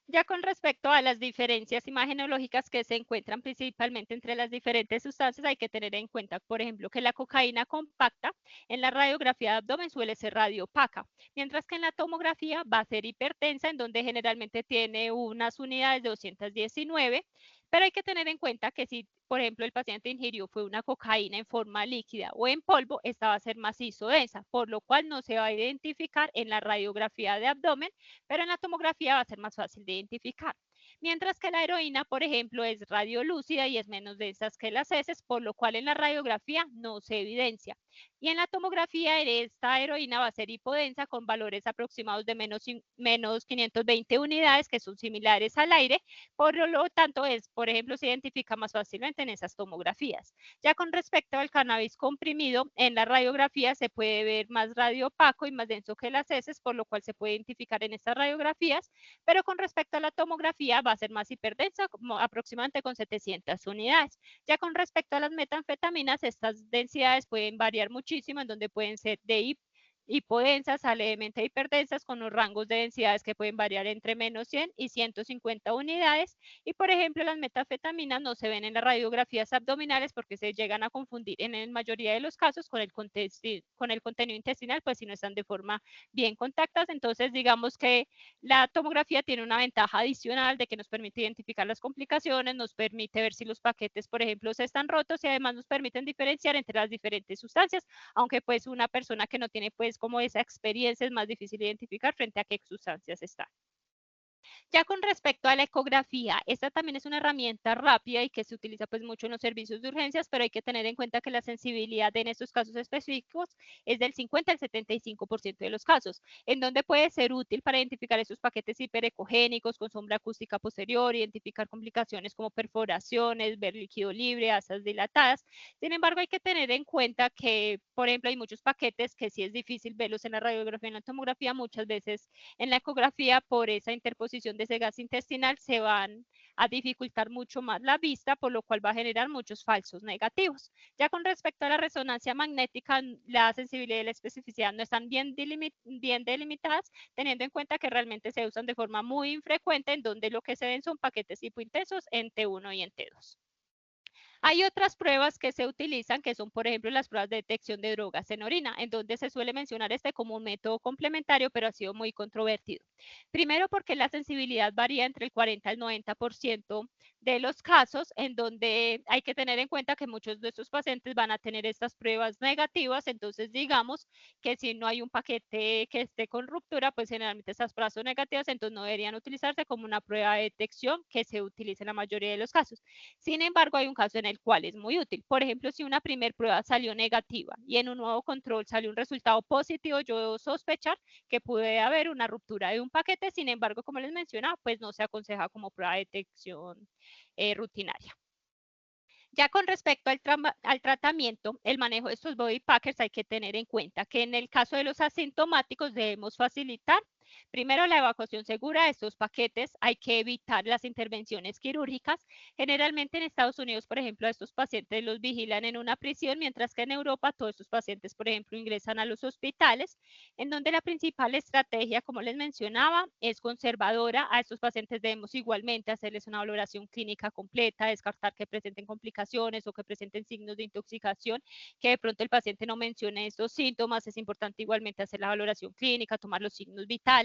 Ya con respecto a las diferencias imagenológicas que se encuentran principalmente entre las diferentes sustancias, hay que tener en cuenta, por ejemplo, que la cocaína compacta en la radiografía de abdomen suele ser radiopaca, mientras que en la tomografía va a ser hipertensa, en donde generalmente tiene unas unidades de 219, pero hay que tener en cuenta que si, por ejemplo, el paciente ingirió fue una cocaína en forma líquida o en polvo, esta va a ser macizo densa, por lo cual no se va a identificar en la radiografía de abdomen, pero en la tomografía va a ser más fácil de identificar. Mientras que la heroína, por ejemplo, es radiolúcida y es menos densa que las heces, por lo cual en la radiografía no se evidencia. Y en la tomografía esta heroína va a ser hipodensa con valores aproximados de menos 520 unidades, que son similares al aire, por lo tanto, por ejemplo, se identifica más fácilmente en esas tomografías. Ya con respecto al cannabis comprimido, en la radiografía se puede ver más radiopaco y más denso que las heces, por lo cual se puede identificar en estas radiografías, pero con respecto a la tomografía va a ser más hiperdensa, como aproximadamente con 700 unidades. Ya con respecto a las metanfetaminas, estas densidades pueden variar muchísimo, en donde pueden ser de hipodensas a levemente hiperdensas con los rangos de densidades que pueden variar entre menos 100 y 150 unidades. Y por ejemplo, las metanfetaminas no se ven en las radiografías abdominales porque se llegan a confundir en la mayoría de los casos con el contenido intestinal, pues si no están de forma bien contactas. Entonces, digamos que la tomografía tiene una ventaja adicional de que nos permite identificar las complicaciones, nos permite ver si los paquetes, por ejemplo, se están rotos y además nos permiten diferenciar entre las diferentes sustancias, aunque pues una persona que no tiene pues como esa experiencia es más difícil identificar frente a qué sustancias están. Ya con respecto a la ecografía, esta también es una herramienta rápida y que se utiliza pues mucho en los servicios de urgencias, pero hay que tener en cuenta que la sensibilidad en estos casos específicos es del 50 al 75% de los casos, en donde puede ser útil para identificar esos paquetes hiperecogénicos con sombra acústica posterior, identificar complicaciones como perforaciones, ver líquido libre, asas dilatadas. Sin embargo, hay que tener en cuenta que, por ejemplo, hay muchos paquetes que sí es difícil verlos en la radiografía y en la tomografía, muchas veces en la ecografía por esa interposición de ese gas intestinal se van a dificultar mucho más la vista, por lo cual va a generar muchos falsos negativos. Ya con respecto a la resonancia magnética, la sensibilidad y la especificidad no están bien delimitadas, teniendo en cuenta que realmente se usan de forma muy infrecuente, en donde lo que se ven son paquetes hipointensos en T1 y en T2. Hay otras pruebas que se utilizan, que son, por ejemplo, las pruebas de detección de drogas en orina, en donde se suele mencionar este como un método complementario, pero ha sido muy controvertido. Primero, porque la sensibilidad varía entre el 40 al 90% de los casos en donde hay que tener en cuenta que muchos de estos pacientes van a tener estas pruebas negativas, entonces digamos que si no hay un paquete que esté con ruptura, pues generalmente estas pruebas son negativas, entonces no deberían utilizarse como una prueba de detección que se utiliza en la mayoría de los casos. Sin embargo, hay un caso en el cual es muy útil. Por ejemplo, si una primera prueba salió negativa y en un nuevo control salió un resultado positivo, yo debo sospechar que puede haber una ruptura de un paquete. Sin embargo, como les mencionaba, pues no se aconseja como prueba de detección rutinaria. Ya con respecto al tratamiento, el manejo de estos body packers hay que tener en cuenta que en el caso de los asintomáticos debemos facilitar primero la evacuación segura de estos paquetes, hay que evitar las intervenciones quirúrgicas. Generalmente en Estados Unidos, por ejemplo, a estos pacientes los vigilan en una prisión, mientras que en Europa todos estos pacientes, por ejemplo, ingresan a los hospitales, en donde la principal estrategia, como les mencionaba, es conservadora. A estos pacientes debemos igualmente hacerles una valoración clínica completa, descartar que presenten complicaciones o que presenten signos de intoxicación, que de pronto el paciente no mencione estos síntomas. Es importante igualmente hacer la valoración clínica, tomar los signos vitales.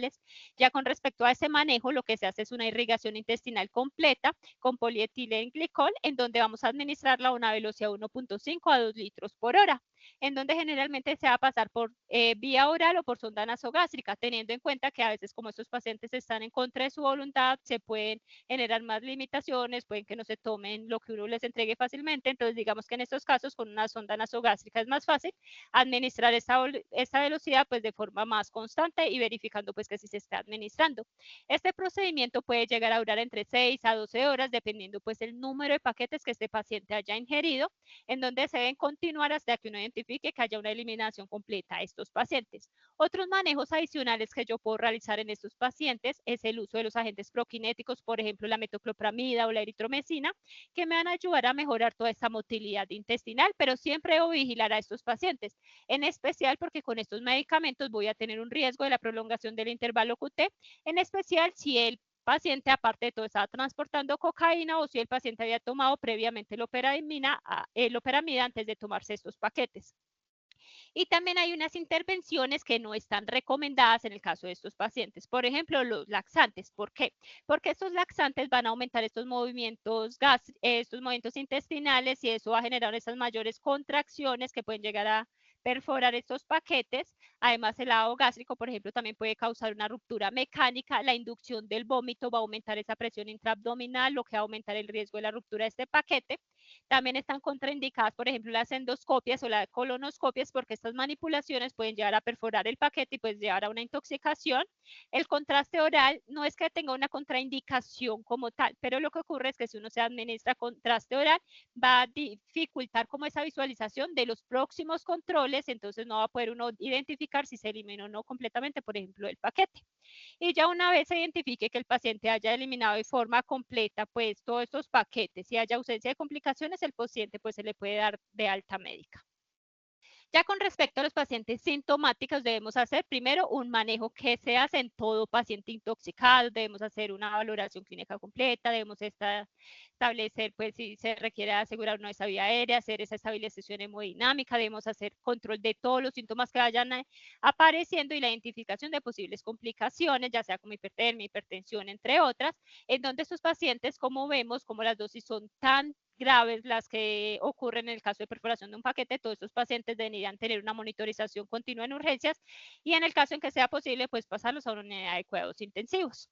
Ya con respecto a ese manejo, lo que se hace es una irrigación intestinal completa con polietilenglicol, en donde vamos a administrarla a una velocidad 1.5 a 2 litros por hora, en donde generalmente se va a pasar por vía oral o por sonda nasogástrica, teniendo en cuenta que a veces como estos pacientes están en contra de su voluntad, se pueden generar más limitaciones, pueden que no se tomen lo que uno les entregue fácilmente, entonces digamos que en estos casos con una sonda nasogástrica es más fácil administrar esta velocidad pues de forma más constante y verificando pues que sí se está administrando. Este procedimiento puede llegar a durar entre 6 a 12 horas dependiendo pues el número de paquetes que este paciente haya ingerido, en donde se deben continuar hasta que uno identifique que haya una eliminación completa de estos pacientes. Otros manejos adicionales que yo puedo realizar en estos pacientes es el uso de los agentes prokinéticos, por ejemplo la metoclopramida o la eritromecina, que me van a ayudar a mejorar toda esta motilidad intestinal, pero siempre debo vigilar a estos pacientes, en especial porque con estos medicamentos voy a tener un riesgo de la prolongación del intervalo QT, en especial si el paciente, aparte de todo, estaba transportando cocaína o si el paciente había tomado previamente loperamida antes de tomarse estos paquetes. Y también hay unas intervenciones que no están recomendadas en el caso de estos pacientes. Por ejemplo, los laxantes. ¿Por qué? Porque estos laxantes van a aumentar estos movimientos intestinales y eso va a generar esas mayores contracciones que pueden llegar a perforar estos paquetes. Además, el ácido gástrico, por ejemplo, también puede causar una ruptura mecánica. La inducción del vómito va a aumentar esa presión intraabdominal, lo que va a aumentar el riesgo de la ruptura de este paquete. También están contraindicadas, por ejemplo, las endoscopias o las colonoscopias, porque estas manipulaciones pueden llegar a perforar el paquete y pues llevar a una intoxicación. El contraste oral no es que tenga una contraindicación como tal, pero lo que ocurre es que si uno se administra contraste oral, va a dificultar como esa visualización de los próximos controles, entonces no va a poder uno identificar si se eliminó o no completamente, por ejemplo, el paquete. Y ya una vez se identifique que el paciente haya eliminado de forma completa pues todos estos paquetes y haya ausencia de complicaciones, el paciente pues se le puede dar de alta médica. Ya con respecto a los pacientes sintomáticos, debemos hacer primero un manejo que se hace en todo paciente intoxicado, debemos hacer una valoración clínica completa, debemos establecer pues si se requiere asegurar una vía aérea, hacer esa estabilización hemodinámica, debemos hacer control de todos los síntomas que vayan apareciendo y la identificación de posibles complicaciones, ya sea como hipertermia, hipertensión, entre otras, en donde estos pacientes, como vemos, como las dosis son tan graves las que ocurren en el caso de perforación de un paquete, todos estos pacientes deberían tener una monitorización continua en urgencias y en el caso en que sea posible, pues pasarlos a una unidad de cuidados intensivos.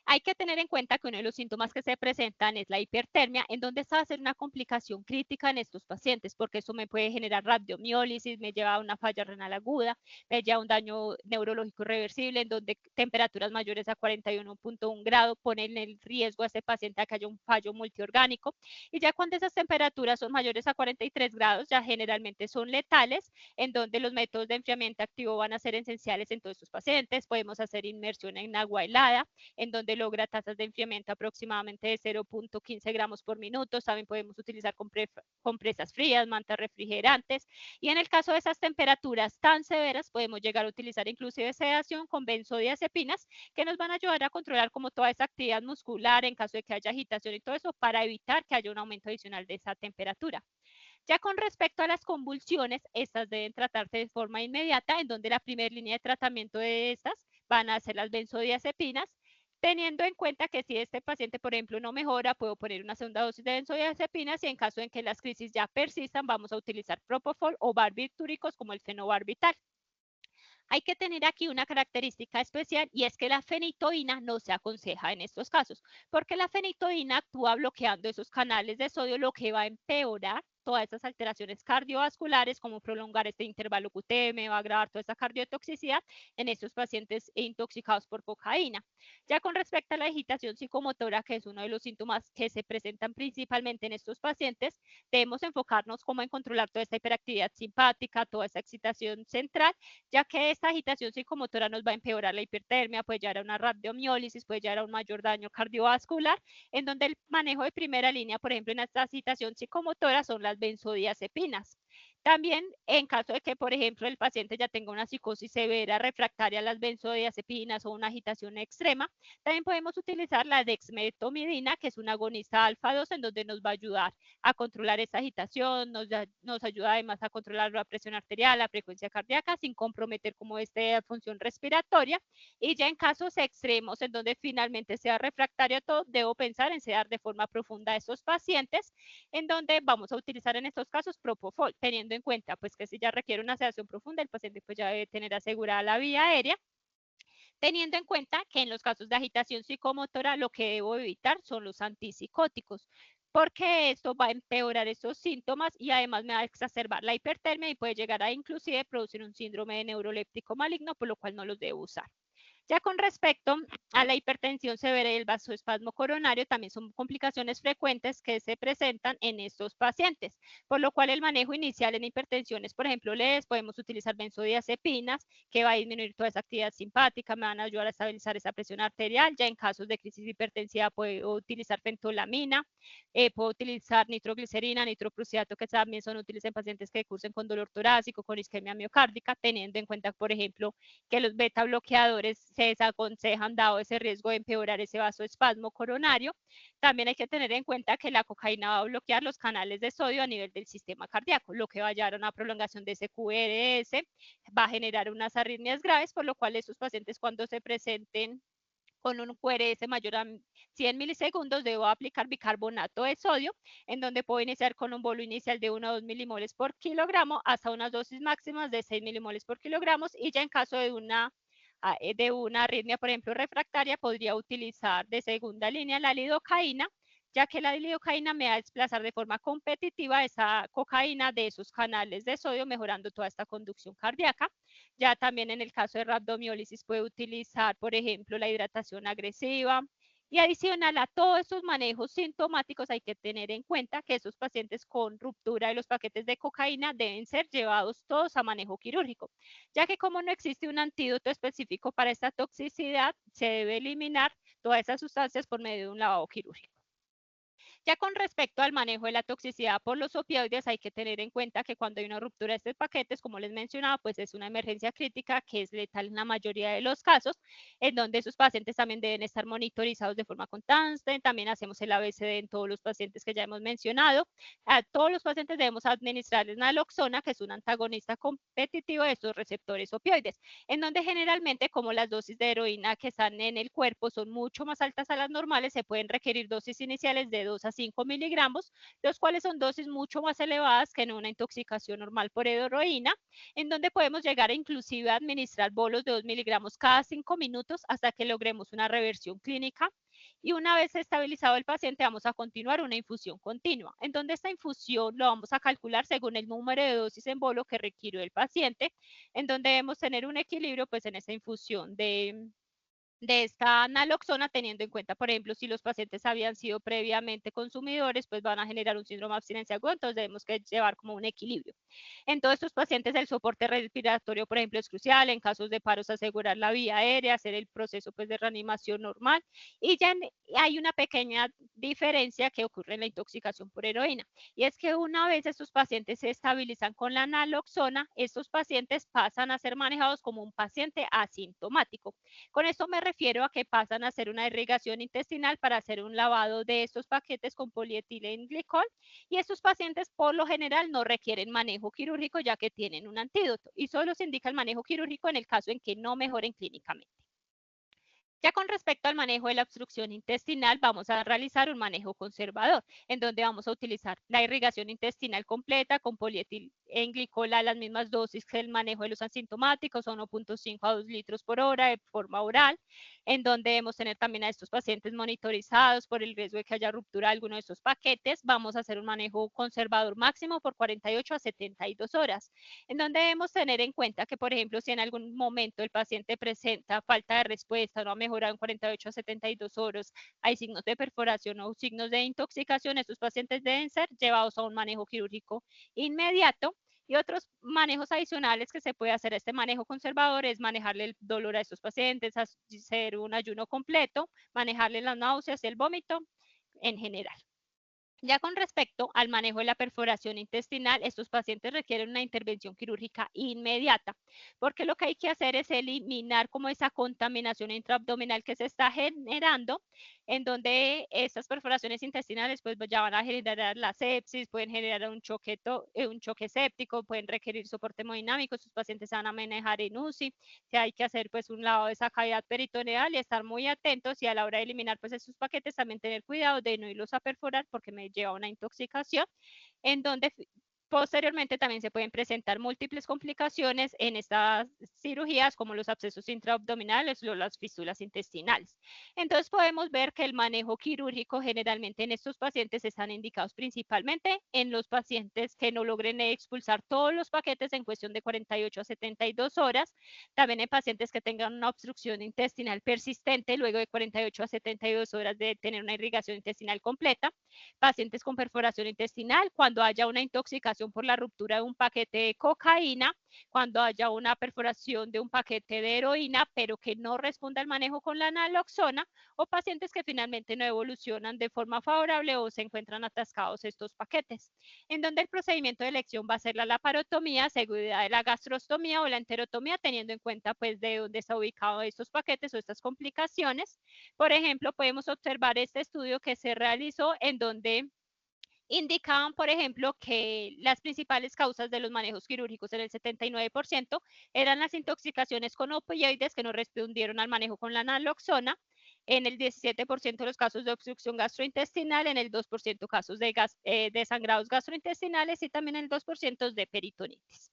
Hay que tener en cuenta que uno de los síntomas que se presentan es la hipertermia, en donde esta va a ser una complicación crítica en estos pacientes, porque eso me puede generar rhabdomiólisis, me lleva a una falla renal aguda, me lleva a un daño neurológico irreversible, en donde temperaturas mayores a 41.1 grados ponen en riesgo a este paciente a que haya un fallo multiorgánico. Y ya cuando esas temperaturas son mayores a 43 grados, ya generalmente son letales, en donde los métodos de enfriamiento activo van a ser esenciales en todos estos pacientes. Podemos hacer inmersión en agua helada, en donde logra tasas de enfriamiento aproximadamente de 0.15 gramos por minuto. También podemos utilizar compresas frías, mantas refrigerantes. Y en el caso de esas temperaturas tan severas, podemos llegar a utilizar inclusive sedación con benzodiazepinas, que nos van a ayudar a controlar como toda esa actividad muscular en caso de que haya agitación y todo eso, para evitar que haya un aumento adicional de esa temperatura. Ya con respecto a las convulsiones, estas deben tratarse de forma inmediata, en donde la primera línea de tratamiento de estas van a ser las benzodiazepinas. teniendo en cuenta que si este paciente, por ejemplo, no mejora, puedo poner una segunda dosis de benzodiazepinas y en caso en que las crisis ya persistan, vamos a utilizar propofol o barbitúricos como el fenobarbital. Hay que tener aquí una característica especial y es que la fenitoína no se aconseja en estos casos, porque la fenitoína actúa bloqueando esos canales de sodio, lo que va a empeorar todas esas alteraciones cardiovasculares, como prolongar este intervalo QTM, va a agravar toda esa cardiotoxicidad en estos pacientes intoxicados por cocaína. Ya con respecto a la agitación psicomotora, que es uno de los síntomas que se presentan principalmente en estos pacientes, debemos enfocarnos como en controlar toda esta hiperactividad simpática, toda esa excitación central, ya que esta agitación psicomotora nos va a empeorar la hipertermia, puede llevar a una radiomiólisis, puede llevar a un mayor daño cardiovascular, en donde el manejo de primera línea, por ejemplo, en esta agitación psicomotora son las benzodiazepinas. También, en caso de que, por ejemplo, el paciente ya tenga una psicosis severa refractaria a las benzodiazepinas o una agitación extrema, también podemos utilizar la dexmedetomidina, que es un agonista alfa-2, en donde nos va a ayudar a controlar esa agitación, nos ayuda además a controlar la presión arterial, la frecuencia cardíaca, sin comprometer como esta función respiratoria. Y ya en casos extremos, en donde finalmente sea refractario a todo, debo pensar en sedar de forma profunda a estos pacientes, en donde vamos a utilizar en estos casos propofol, teniendo en cuenta pues que si ya requiere una sedación profunda, el paciente pues ya debe tener asegurada la vía aérea, teniendo en cuenta que en los casos de agitación psicomotora lo que debo evitar son los antipsicóticos, porque esto va a empeorar estos síntomas y además me va a exacerbar la hipertermia y puede llegar a inclusive producir un síndrome de neuroléptico maligno, por lo cual no los debo usar. Ya con respecto a la hipertensión severa y el vasoespasmo coronario, también son complicaciones frecuentes que se presentan en estos pacientes, por lo cual el manejo inicial en hipertensiones, por ejemplo, les podemos utilizar benzodiazepinas, que va a disminuir toda esa actividad simpática, me van a ayudar a estabilizar esa presión arterial. Ya en casos de crisis hipertensiva puedo utilizar fentolamina, puedo utilizar nitroglicerina, nitroprusiato, que también son útiles en pacientes que cursen con dolor torácico, con isquemia miocárdica, teniendo en cuenta, por ejemplo, que los beta bloqueadores se desaconsejan dado ese riesgo de empeorar ese vasoespasmo coronario. También hay que tener en cuenta que la cocaína va a bloquear los canales de sodio a nivel del sistema cardíaco, lo que va a llevar a una prolongación de ese QRS, va a generar unas arritmias graves, por lo cual esos pacientes cuando se presenten con un QRS mayor a 100 milisegundos, debo aplicar bicarbonato de sodio, en donde puedo iniciar con un bolo inicial de 1 a 2 milimoles por kilogramo hasta unas dosis máximas de 6 milimoles por kilogramos, y ya en caso de una arritmia, por ejemplo, refractaria, podría utilizar de segunda línea la lidocaína, ya que la lidocaína me va a desplazar de forma competitiva esa cocaína de esos canales de sodio, mejorando toda esta conducción cardíaca. Ya también en el caso de rabdomiólisis puede utilizar, por ejemplo, la hidratación agresiva. Y adicional a todos estos manejos sintomáticos, hay que tener en cuenta que esos pacientes con ruptura de los paquetes de cocaína deben ser llevados todos a manejo quirúrgico, ya que como no existe un antídoto específico para esta toxicidad, se debe eliminar todas esas sustancias por medio de un lavado quirúrgico. Ya con respecto al manejo de la toxicidad por los opioides, hay que tener en cuenta que cuando hay una ruptura de estos paquetes, como les mencionaba, pues es una emergencia crítica que es letal en la mayoría de los casos, en donde esos pacientes también deben estar monitorizados de forma constante. También hacemos el ABCD en todos los pacientes que ya hemos mencionado. A todos los pacientes debemos administrarles naloxona, que es un antagonista competitivo de estos receptores opioides, en donde generalmente, como las dosis de heroína que están en el cuerpo son mucho más altas a las normales, se pueden requerir dosis iniciales de 2 a 5 miligramos, los cuales son dosis mucho más elevadas que en una intoxicación normal por heroína, en donde podemos llegar a inclusive a administrar bolos de 2 miligramos cada 5 minutos hasta que logremos una reversión clínica. Y una vez estabilizado el paciente, vamos a continuar una infusión continua, en donde esta infusión lo vamos a calcular según el número de dosis en bolo que requirió el paciente, en donde debemos tener un equilibrio pues en esta infusión de esta naloxona, teniendo en cuenta, por ejemplo, si los pacientes habían sido previamente consumidores, pues van a generar un síndrome de abstinencia aguda, entonces debemos que llevar como un equilibrio. En todos estos pacientes el soporte respiratorio, por ejemplo, es crucial. En casos de paros, asegurar la vía aérea, hacer el proceso pues de reanimación normal. Y ya hay una pequeña diferencia que ocurre en la intoxicación por heroína, y es que una vez estos pacientes se estabilizan con la naloxona, estos pacientes pasan a ser manejados como un paciente asintomático. Con esto me refiero a que pasan a hacer una irrigación intestinal para hacer un lavado de estos paquetes con polietilenglicol, y estos pacientes por lo general no requieren manejo quirúrgico ya que tienen un antídoto, y solo se indica el manejo quirúrgico en el caso en que no mejoren clínicamente. Ya con respecto al manejo de la obstrucción intestinal, vamos a realizar un manejo conservador, en donde vamos a utilizar la irrigación intestinal completa con polietilenglicol a las mismas dosis que el manejo de los asintomáticos, 1.5 a 2 litros por hora de forma oral, en donde debemos tener también a estos pacientes monitorizados por el riesgo de que haya ruptura de alguno de estos paquetes. Vamos a hacer un manejo conservador máximo por 48 a 72 horas, en donde debemos tener en cuenta que, por ejemplo, si en algún momento el paciente presenta falta de respuesta, no ha mejorado en 48 a 72 horas, hay signos de perforación o signos de intoxicación, estos pacientes deben ser llevados a un manejo quirúrgico inmediato. Y otros manejos adicionales que se puede hacer a este manejo conservador es manejarle el dolor a estos pacientes, hacer un ayuno completo, manejarle las náuseas y el vómito en general. Ya con respecto al manejo de la perforación intestinal, estos pacientes requieren una intervención quirúrgica inmediata, porque lo que hay que hacer es eliminar como esa contaminación intraabdominal que se está generando, en donde estas perforaciones intestinales pues ya van a generar la sepsis, pueden generar un choque séptico, pueden requerir soporte hemodinámico, sus pacientes se van a manejar en UCI, que hay que hacer pues un lavado de esa cavidad peritoneal y estar muy atentos, y a la hora de eliminar pues esos paquetes también tener cuidado de no irlos a perforar porque me lleva a una intoxicación, en donde posteriormente también se pueden presentar múltiples complicaciones en estas cirugías, como los abscesos intraabdominales o las fístulas intestinales. Entonces podemos ver que el manejo quirúrgico generalmente en estos pacientes están indicados principalmente en los pacientes que no logren expulsar todos los paquetes en cuestión de 48 a 72 horas, también en pacientes que tengan una obstrucción intestinal persistente luego de 48 a 72 horas de tener una irrigación intestinal completa, pacientes con perforación intestinal, cuando haya una intoxicación por la ruptura de un paquete de cocaína, cuando haya una perforación de un paquete de heroína, pero que no responda al manejo con la naloxona, o pacientes que finalmente no evolucionan de forma favorable o se encuentran atascados estos paquetes, en donde el procedimiento de elección va a ser la laparotomía, seguridad de la gastrostomía o la enterotomía, teniendo en cuenta pues de dónde está ubicado estos paquetes o estas complicaciones. Por ejemplo, podemos observar este estudio que se realizó en donde indicaban, por ejemplo, que las principales causas de los manejos quirúrgicos en el 79% eran las intoxicaciones con opioides que no respondieron al manejo con la naloxona, en el 17% de los casos de obstrucción gastrointestinal, en el 2% casos de sangrados gastrointestinales y también en el 2% de peritonitis.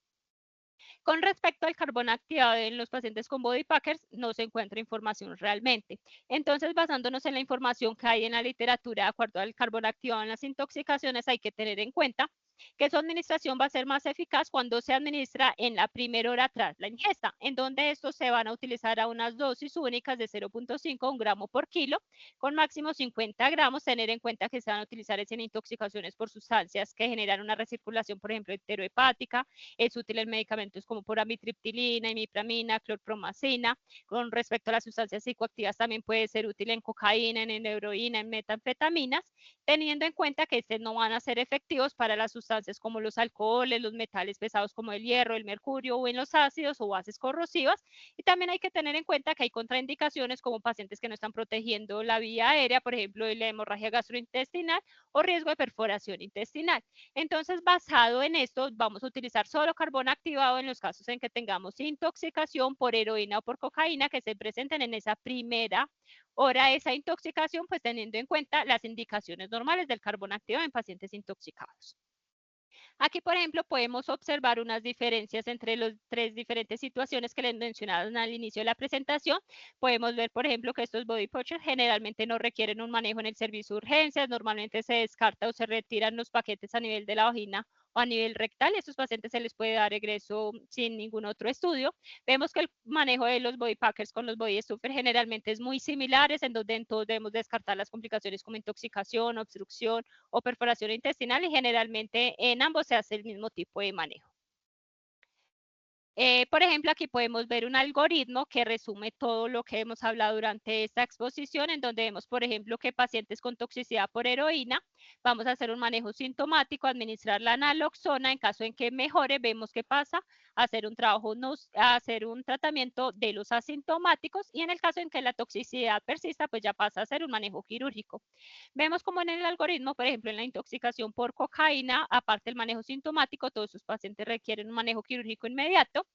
Con respecto al carbón activado en los pacientes con body packers, no se encuentra información realmente. Entonces, basándonos en la información que hay en la literatura de acuerdo al carbón activado en las intoxicaciones, hay que tener en cuenta que su administración va a ser más eficaz cuando se administra en la primera hora tras la ingesta, en donde estos se van a utilizar a unas dosis únicas de 0.5 a 1 gramo por kilo, con máximo 50 gramos, tener en cuenta que se van a utilizar en intoxicaciones por sustancias que generan una recirculación, por ejemplo, enterohepática. Es útil en medicamentos como por amitriptilina, imipramina, clorpromacina. Con respecto a las sustancias psicoactivas, también puede ser útil en cocaína, en heroína, en metanfetaminas, teniendo en cuenta que estos no van a ser efectivos para las sustancias como los alcoholes, los metales pesados como el hierro, el mercurio, o en los ácidos o bases corrosivas. Y también hay que tener en cuenta que hay contraindicaciones como pacientes que no están protegiendo la vía aérea, por ejemplo, la hemorragia gastrointestinal o riesgo de perforación intestinal. Entonces, basado en esto, vamos a utilizar solo carbón activado en los casos en que tengamos intoxicación por heroína o por cocaína que se presenten en esa primera hora de esa intoxicación, pues teniendo en cuenta las indicaciones normales del carbón activado en pacientes intoxicados. Aquí, por ejemplo, podemos observar unas diferencias entre las tres diferentes situaciones que les mencionaron al inicio de la presentación. Podemos ver, por ejemplo, que estos body poachers generalmente no requieren un manejo en el servicio de urgencias, normalmente se descarta o se retiran los paquetes a nivel de la vagina o a nivel rectal, y a estos pacientes se les puede dar egreso sin ningún otro estudio. Vemos que el manejo de los body packers con los body stuffer generalmente es muy similares, en donde en todos debemos descartar las complicaciones como intoxicación, obstrucción o perforación intestinal, y generalmente en ambos se hace el mismo tipo de manejo. Por ejemplo, aquí podemos ver un algoritmo que resume todo lo que hemos hablado durante esta exposición, en donde vemos, por ejemplo, que pacientes con toxicidad por heroína, vamos a hacer un manejo sintomático, administrar la naloxona, en caso en que mejore, vemos qué pasa, hacer un hacer un tratamiento de los asintomáticos, y en el caso en que la toxicidad persista, pues ya pasa a ser un manejo quirúrgico. Vemos como en el algoritmo, por ejemplo, en la intoxicación por cocaína, aparte del manejo sintomático, todos sus pacientes requieren un manejo quirúrgico inmediato.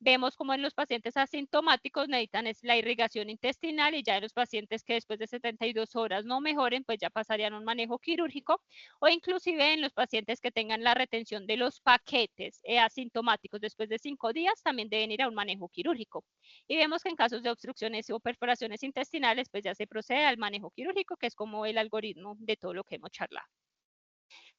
Vemos como en los pacientes asintomáticos necesitan es la irrigación intestinal, y ya en los pacientes que después de 72 horas no mejoren, pues ya pasarían a un manejo quirúrgico, o inclusive en los pacientes que tengan la retención de los paquetes asintomáticos después de 5 días también deben ir a un manejo quirúrgico. Y vemos que en casos de obstrucciones o perforaciones intestinales, pues ya se procede al manejo quirúrgico, que es como el algoritmo de todo lo que hemos charlado.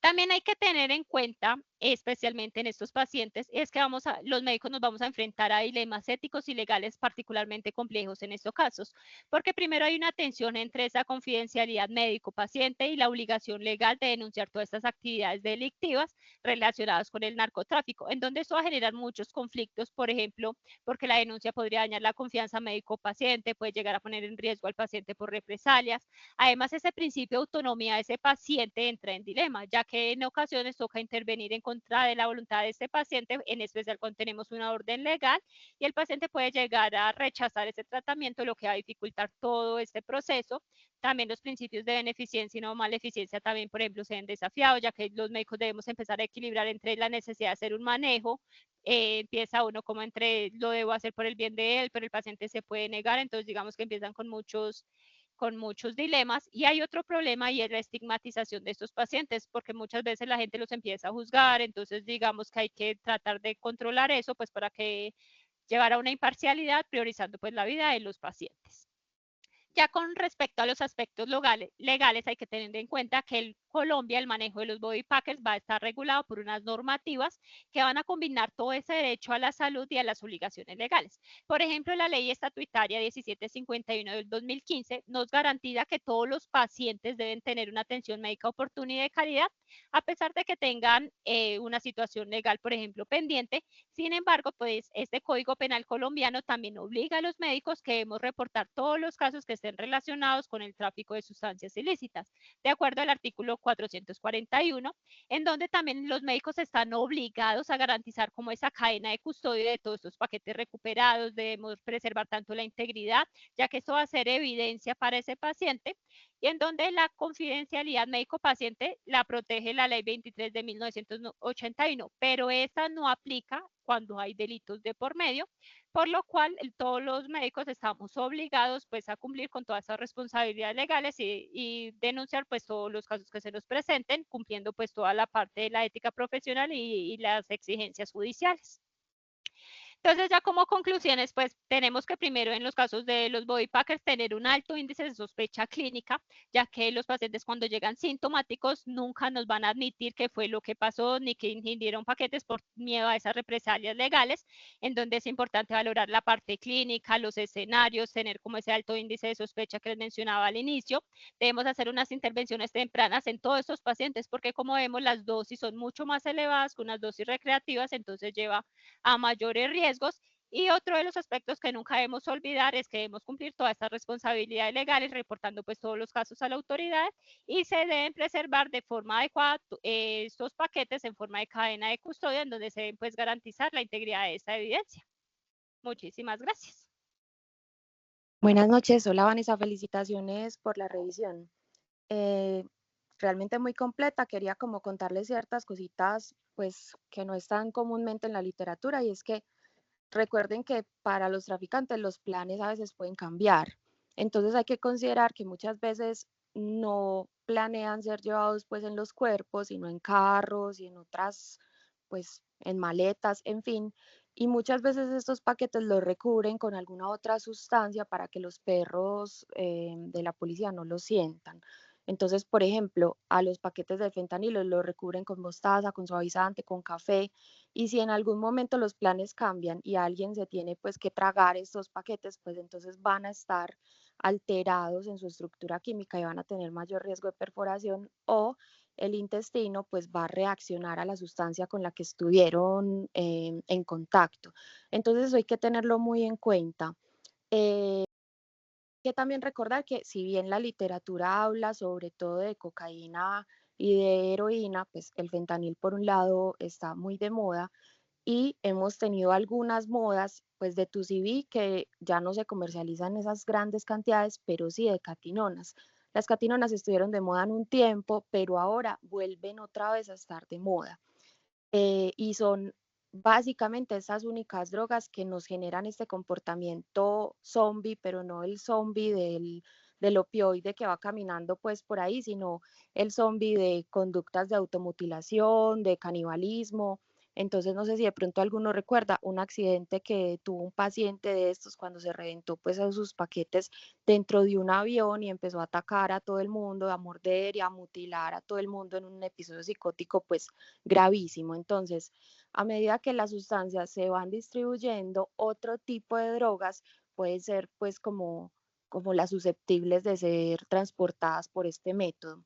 También hay que tener en cuenta, especialmente en estos pacientes, es que los médicos nos vamos a enfrentar a dilemas éticos y legales particularmente complejos en estos casos, porque primero hay una tensión entre esa confidencialidad médico-paciente y la obligación legal de denunciar todas estas actividades delictivas relacionadas con el narcotráfico, en donde esto va a generar muchos conflictos, por ejemplo, porque la denuncia podría dañar la confianza médico-paciente, puede llegar a poner en riesgo al paciente por represalias. Además, ese principio de autonomía de ese paciente entra en dilema, ya que en ocasiones toca intervenir en contra de la voluntad de este paciente, en especial cuando tenemos una orden legal, y el paciente puede llegar a rechazar ese tratamiento, lo que va a dificultar todo este proceso. También los principios de beneficencia y no maleficencia también, por ejemplo, se ven desafiados, ya que los médicos debemos empezar a equilibrar entre la necesidad de hacer un manejo, empieza uno como entre lo debo hacer por el bien de él, pero el paciente se puede negar, entonces digamos que empiezan con muchos dilemas. Y hay otro problema, y es la estigmatización de estos pacientes, porque muchas veces la gente los empieza a juzgar, entonces digamos que hay que tratar de controlar eso, pues para que llevar a una imparcialidad, priorizando pues la vida de los pacientes. Ya con respecto a los aspectos legales, hay que tener en cuenta que en Colombia el manejo de los body packers va a estar regulado por unas normativas que van a combinar todo ese derecho a la salud y a las obligaciones legales. Por ejemplo, la ley estatutaria 1751 del 2015 nos garantiza que todos los pacientes deben tener una atención médica oportuna y de calidad, a pesar de que tengan una situación legal, por ejemplo, pendiente. Sin embargo, pues este Código Penal colombiano también obliga a los médicos que debemos reportar todos los casos que estén relacionados con el tráfico de sustancias ilícitas, de acuerdo al artículo 441, en donde también los médicos están obligados a garantizar como esa cadena de custodia de todos estos paquetes recuperados. Debemos preservar tanto la integridad, ya que esto va a ser evidencia para ese paciente, y en donde la confidencialidad médico-paciente la protege la ley 23 de 1981, pero esta no aplica cuando hay delitos de por medio, por lo cual todos los médicos estamos obligados pues a cumplir con todas esas responsabilidades legales, y denunciar pues todos los casos que se nos presenten, cumpliendo pues toda la parte de la ética profesional y las exigencias judiciales. Entonces, ya como conclusiones, pues tenemos que primero en los casos de los body packers tener un alto índice de sospecha clínica, ya que los pacientes cuando llegan sintomáticos nunca nos van a admitir qué fue lo que pasó ni que ingirieron paquetes por miedo a esas represalias legales, en donde es importante valorar la parte clínica, los escenarios, tener como ese alto índice de sospecha que les mencionaba al inicio. Debemos hacer unas intervenciones tempranas en todos estos pacientes, porque como vemos las dosis son mucho más elevadas que unas dosis recreativas, entonces lleva a mayores riesgos. Y otro de los aspectos que nunca debemos olvidar es que debemos cumplir todas estas responsabilidades legales, reportando pues todos los casos a la autoridad, y se deben preservar de forma adecuada estos paquetes en forma de cadena de custodia, en donde se deben pues garantizar la integridad de esta evidencia. Muchísimas gracias. Buenas noches, hola Vanessa, felicitaciones por la revisión. Eh, Realmente muy completa, quería como contarles ciertas cositas pues que no están comúnmente en la literatura, y es que recuerden que para los traficantes los planes a veces pueden cambiar. Entonces hay que considerar que muchas veces no planean ser llevados pues en los cuerpos, sino en carros y en otras, pues en maletas, en fin. Y muchas veces estos paquetes los recubren con alguna otra sustancia para que los perros de la policía no los sientan. Entonces, por ejemplo, a los paquetes de fentanilo los recubren con mostaza, con suavizante, con café, y si en algún momento los planes cambian y alguien se tiene pues que tragar estos paquetes, pues entonces van a estar alterados en su estructura química y van a tener mayor riesgo de perforación, o el intestino pues va a reaccionar a la sustancia con la que estuvieron en contacto. Entonces hay que tenerlo muy en cuenta. Eh, que también recordar que si bien la literatura habla sobre todo de cocaína y de heroína, pues el fentanil por un lado está muy de moda, y hemos tenido algunas modas pues de TUCIBI que ya no se comercializan esas grandes cantidades, pero sí de catinonas. Las catinonas estuvieron de moda en un tiempo, pero ahora vuelven otra vez a estar de moda, y son básicamente estas únicas drogas que nos generan este comportamiento zombie, pero no el zombie del opioide que va caminando pues por ahí, sino el zombie de conductas de automutilación, de canibalismo. Entonces, no sé si de pronto alguno recuerda un accidente que tuvo un paciente de estos cuando se reventó pues a sus paquetes dentro de un avión y empezó a atacar a todo el mundo, a morder y a mutilar a todo el mundo en un episodio psicótico pues gravísimo. Entonces, a medida que las sustancias se van distribuyendo, otro tipo de drogas puede ser pues como las susceptibles de ser transportadas por este método.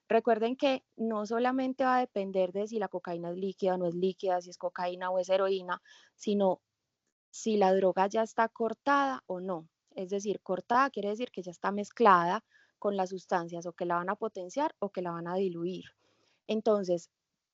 Recuerden que no solamente va a depender de si la cocaína es líquida o no es líquida, si es cocaína o es heroína, sino si la droga ya está cortada o no. Es decir, cortada quiere decir que ya está mezclada con las sustancias o que la van a potenciar o que la van a diluir. Entonces,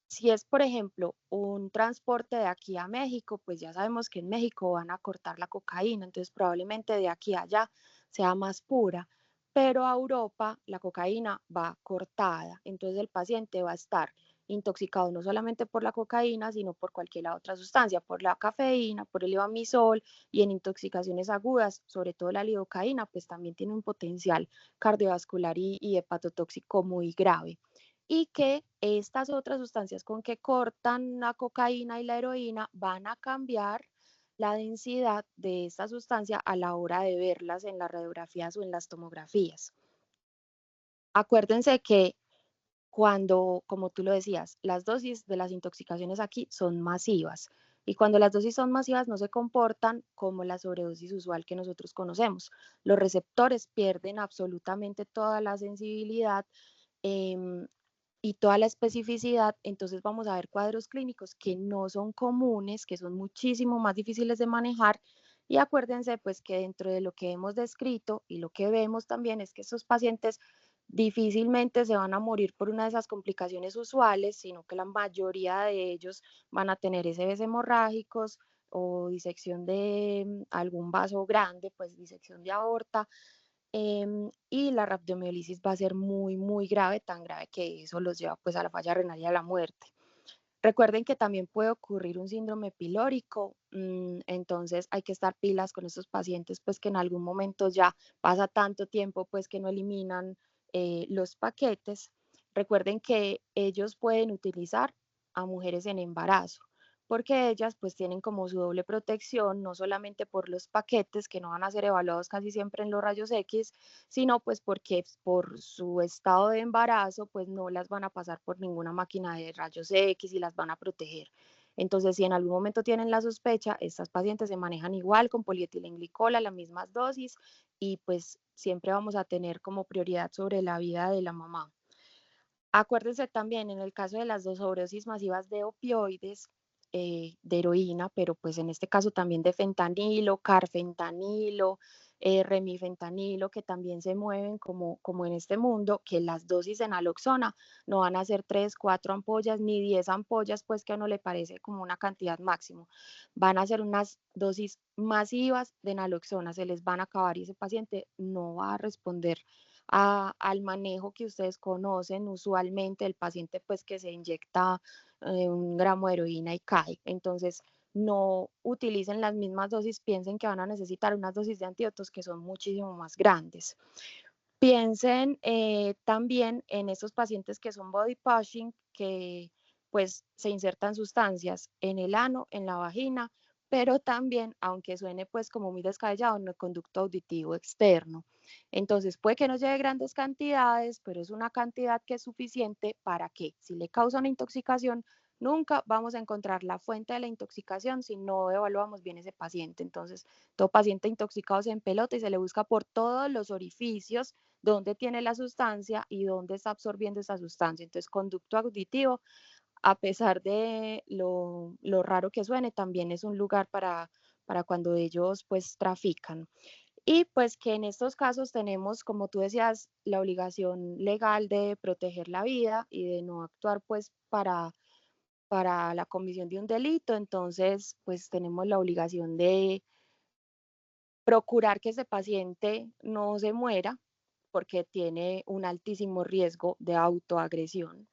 si es, por ejemplo, un transporte de aquí a México, pues ya sabemos que en México van a cortar la cocaína, entonces probablemente de aquí a allá sea más pura, pero a Europa la cocaína va cortada, entonces el paciente va a estar intoxicado no solamente por la cocaína, sino por cualquier otra sustancia, por la cafeína, por el ivamisol y en intoxicaciones agudas, sobre todo la lidocaína, pues también tiene un potencial cardiovascular y hepatotóxico muy grave y que estas otras sustancias con que cortan la cocaína y la heroína van a cambiar la densidad de esta sustancia a la hora de verlas en las radiografías o en las tomografías. Acuérdense que cuando, como tú lo decías, las dosis de las intoxicaciones aquí son masivas y cuando las dosis son masivas no se comportan como la sobredosis usual que nosotros conocemos. Los receptores pierden absolutamente toda la sensibilidad em, y toda la especificidad, entonces vamos a ver cuadros clínicos que no son comunes, que son muchísimo más difíciles de manejar. Y acuérdense pues que dentro de lo que hemos descrito y lo que vemos también es que estos pacientes difícilmente se van a morir por una de esas complicaciones usuales, sino que la mayoría de ellos van a tener SBs hemorrágicos o disección de algún vaso grande, pues disección de aorta, y la rhabdomiolisis va a ser muy, muy grave, tan grave que eso los lleva pues a la falla renal y a la muerte. Recuerden que también puede ocurrir un síndrome pilórico, entonces hay que estar pilas con estos pacientes, pues que en algún momento ya pasa tanto tiempo, pues que no eliminan los paquetes. Recuerden que ellos pueden utilizar a mujeres en embarazo, porque ellas pues tienen como su doble protección, no solamente por los paquetes que no van a ser evaluados casi siempre en los rayos X, sino pues porque por su estado de embarazo pues no las van a pasar por ninguna máquina de rayos X y las van a proteger. Entonces, si en algún momento tienen la sospecha, estas pacientes se manejan igual con polietilenglicol a las mismas dosis y pues siempre vamos a tener como prioridad sobre la vida de la mamá. Acuérdense también en el caso de las dos sobredosis masivas de opioides, de heroína, pero pues en este caso también de fentanilo, carfentanilo, remifentanilo, que también se mueven como en este mundo, que las dosis de naloxona no van a ser 3, 4 ampollas ni 10 ampollas, pues que a uno le parece como una cantidad máximo. Van a ser unas dosis masivas de naloxona, se les van a acabar y ese paciente no va a responder al manejo que ustedes conocen usualmente, el paciente pues que se inyecta 1 gramo de heroína y cae. Entonces, no utilicen las mismas dosis, piensen que van a necesitar unas dosis de antídotos que son muchísimo más grandes. Piensen también en estos pacientes que son body pushing, que pues se insertan sustancias en el ano, en la vagina, pero también, aunque suene pues como muy descabellado, en el conducto auditivo externo. Entonces puede que no lleve grandes cantidades, pero es una cantidad que es suficiente para que si le causa una intoxicación, nunca vamos a encontrar la fuente de la intoxicación si no evaluamos bien ese paciente. Entonces, todo paciente intoxicado se empelota y se le busca por todos los orificios dónde tiene la sustancia y dónde está absorbiendo esa sustancia. Entonces, conducto auditivo, a pesar de lo raro que suene, también es un lugar para cuando ellos pues trafican. Y pues que en estos casos tenemos, como tú decías, la obligación legal de proteger la vida y de no actuar pues para la comisión de un delito. Entonces, pues tenemos la obligación de procurar que ese paciente no se muera porque tiene un altísimo riesgo de autoagresión.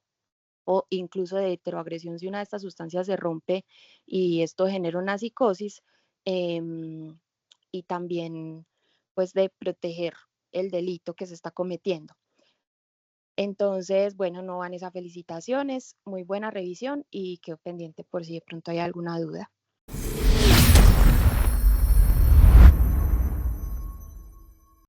o incluso de heteroagresión si una de estas sustancias se rompe y esto genera una psicosis, em, y también pues de proteger el delito que se está cometiendo. Entonces, bueno, no, Vanessa, felicitaciones, muy buena revisión y quedo pendiente por si de pronto hay alguna duda.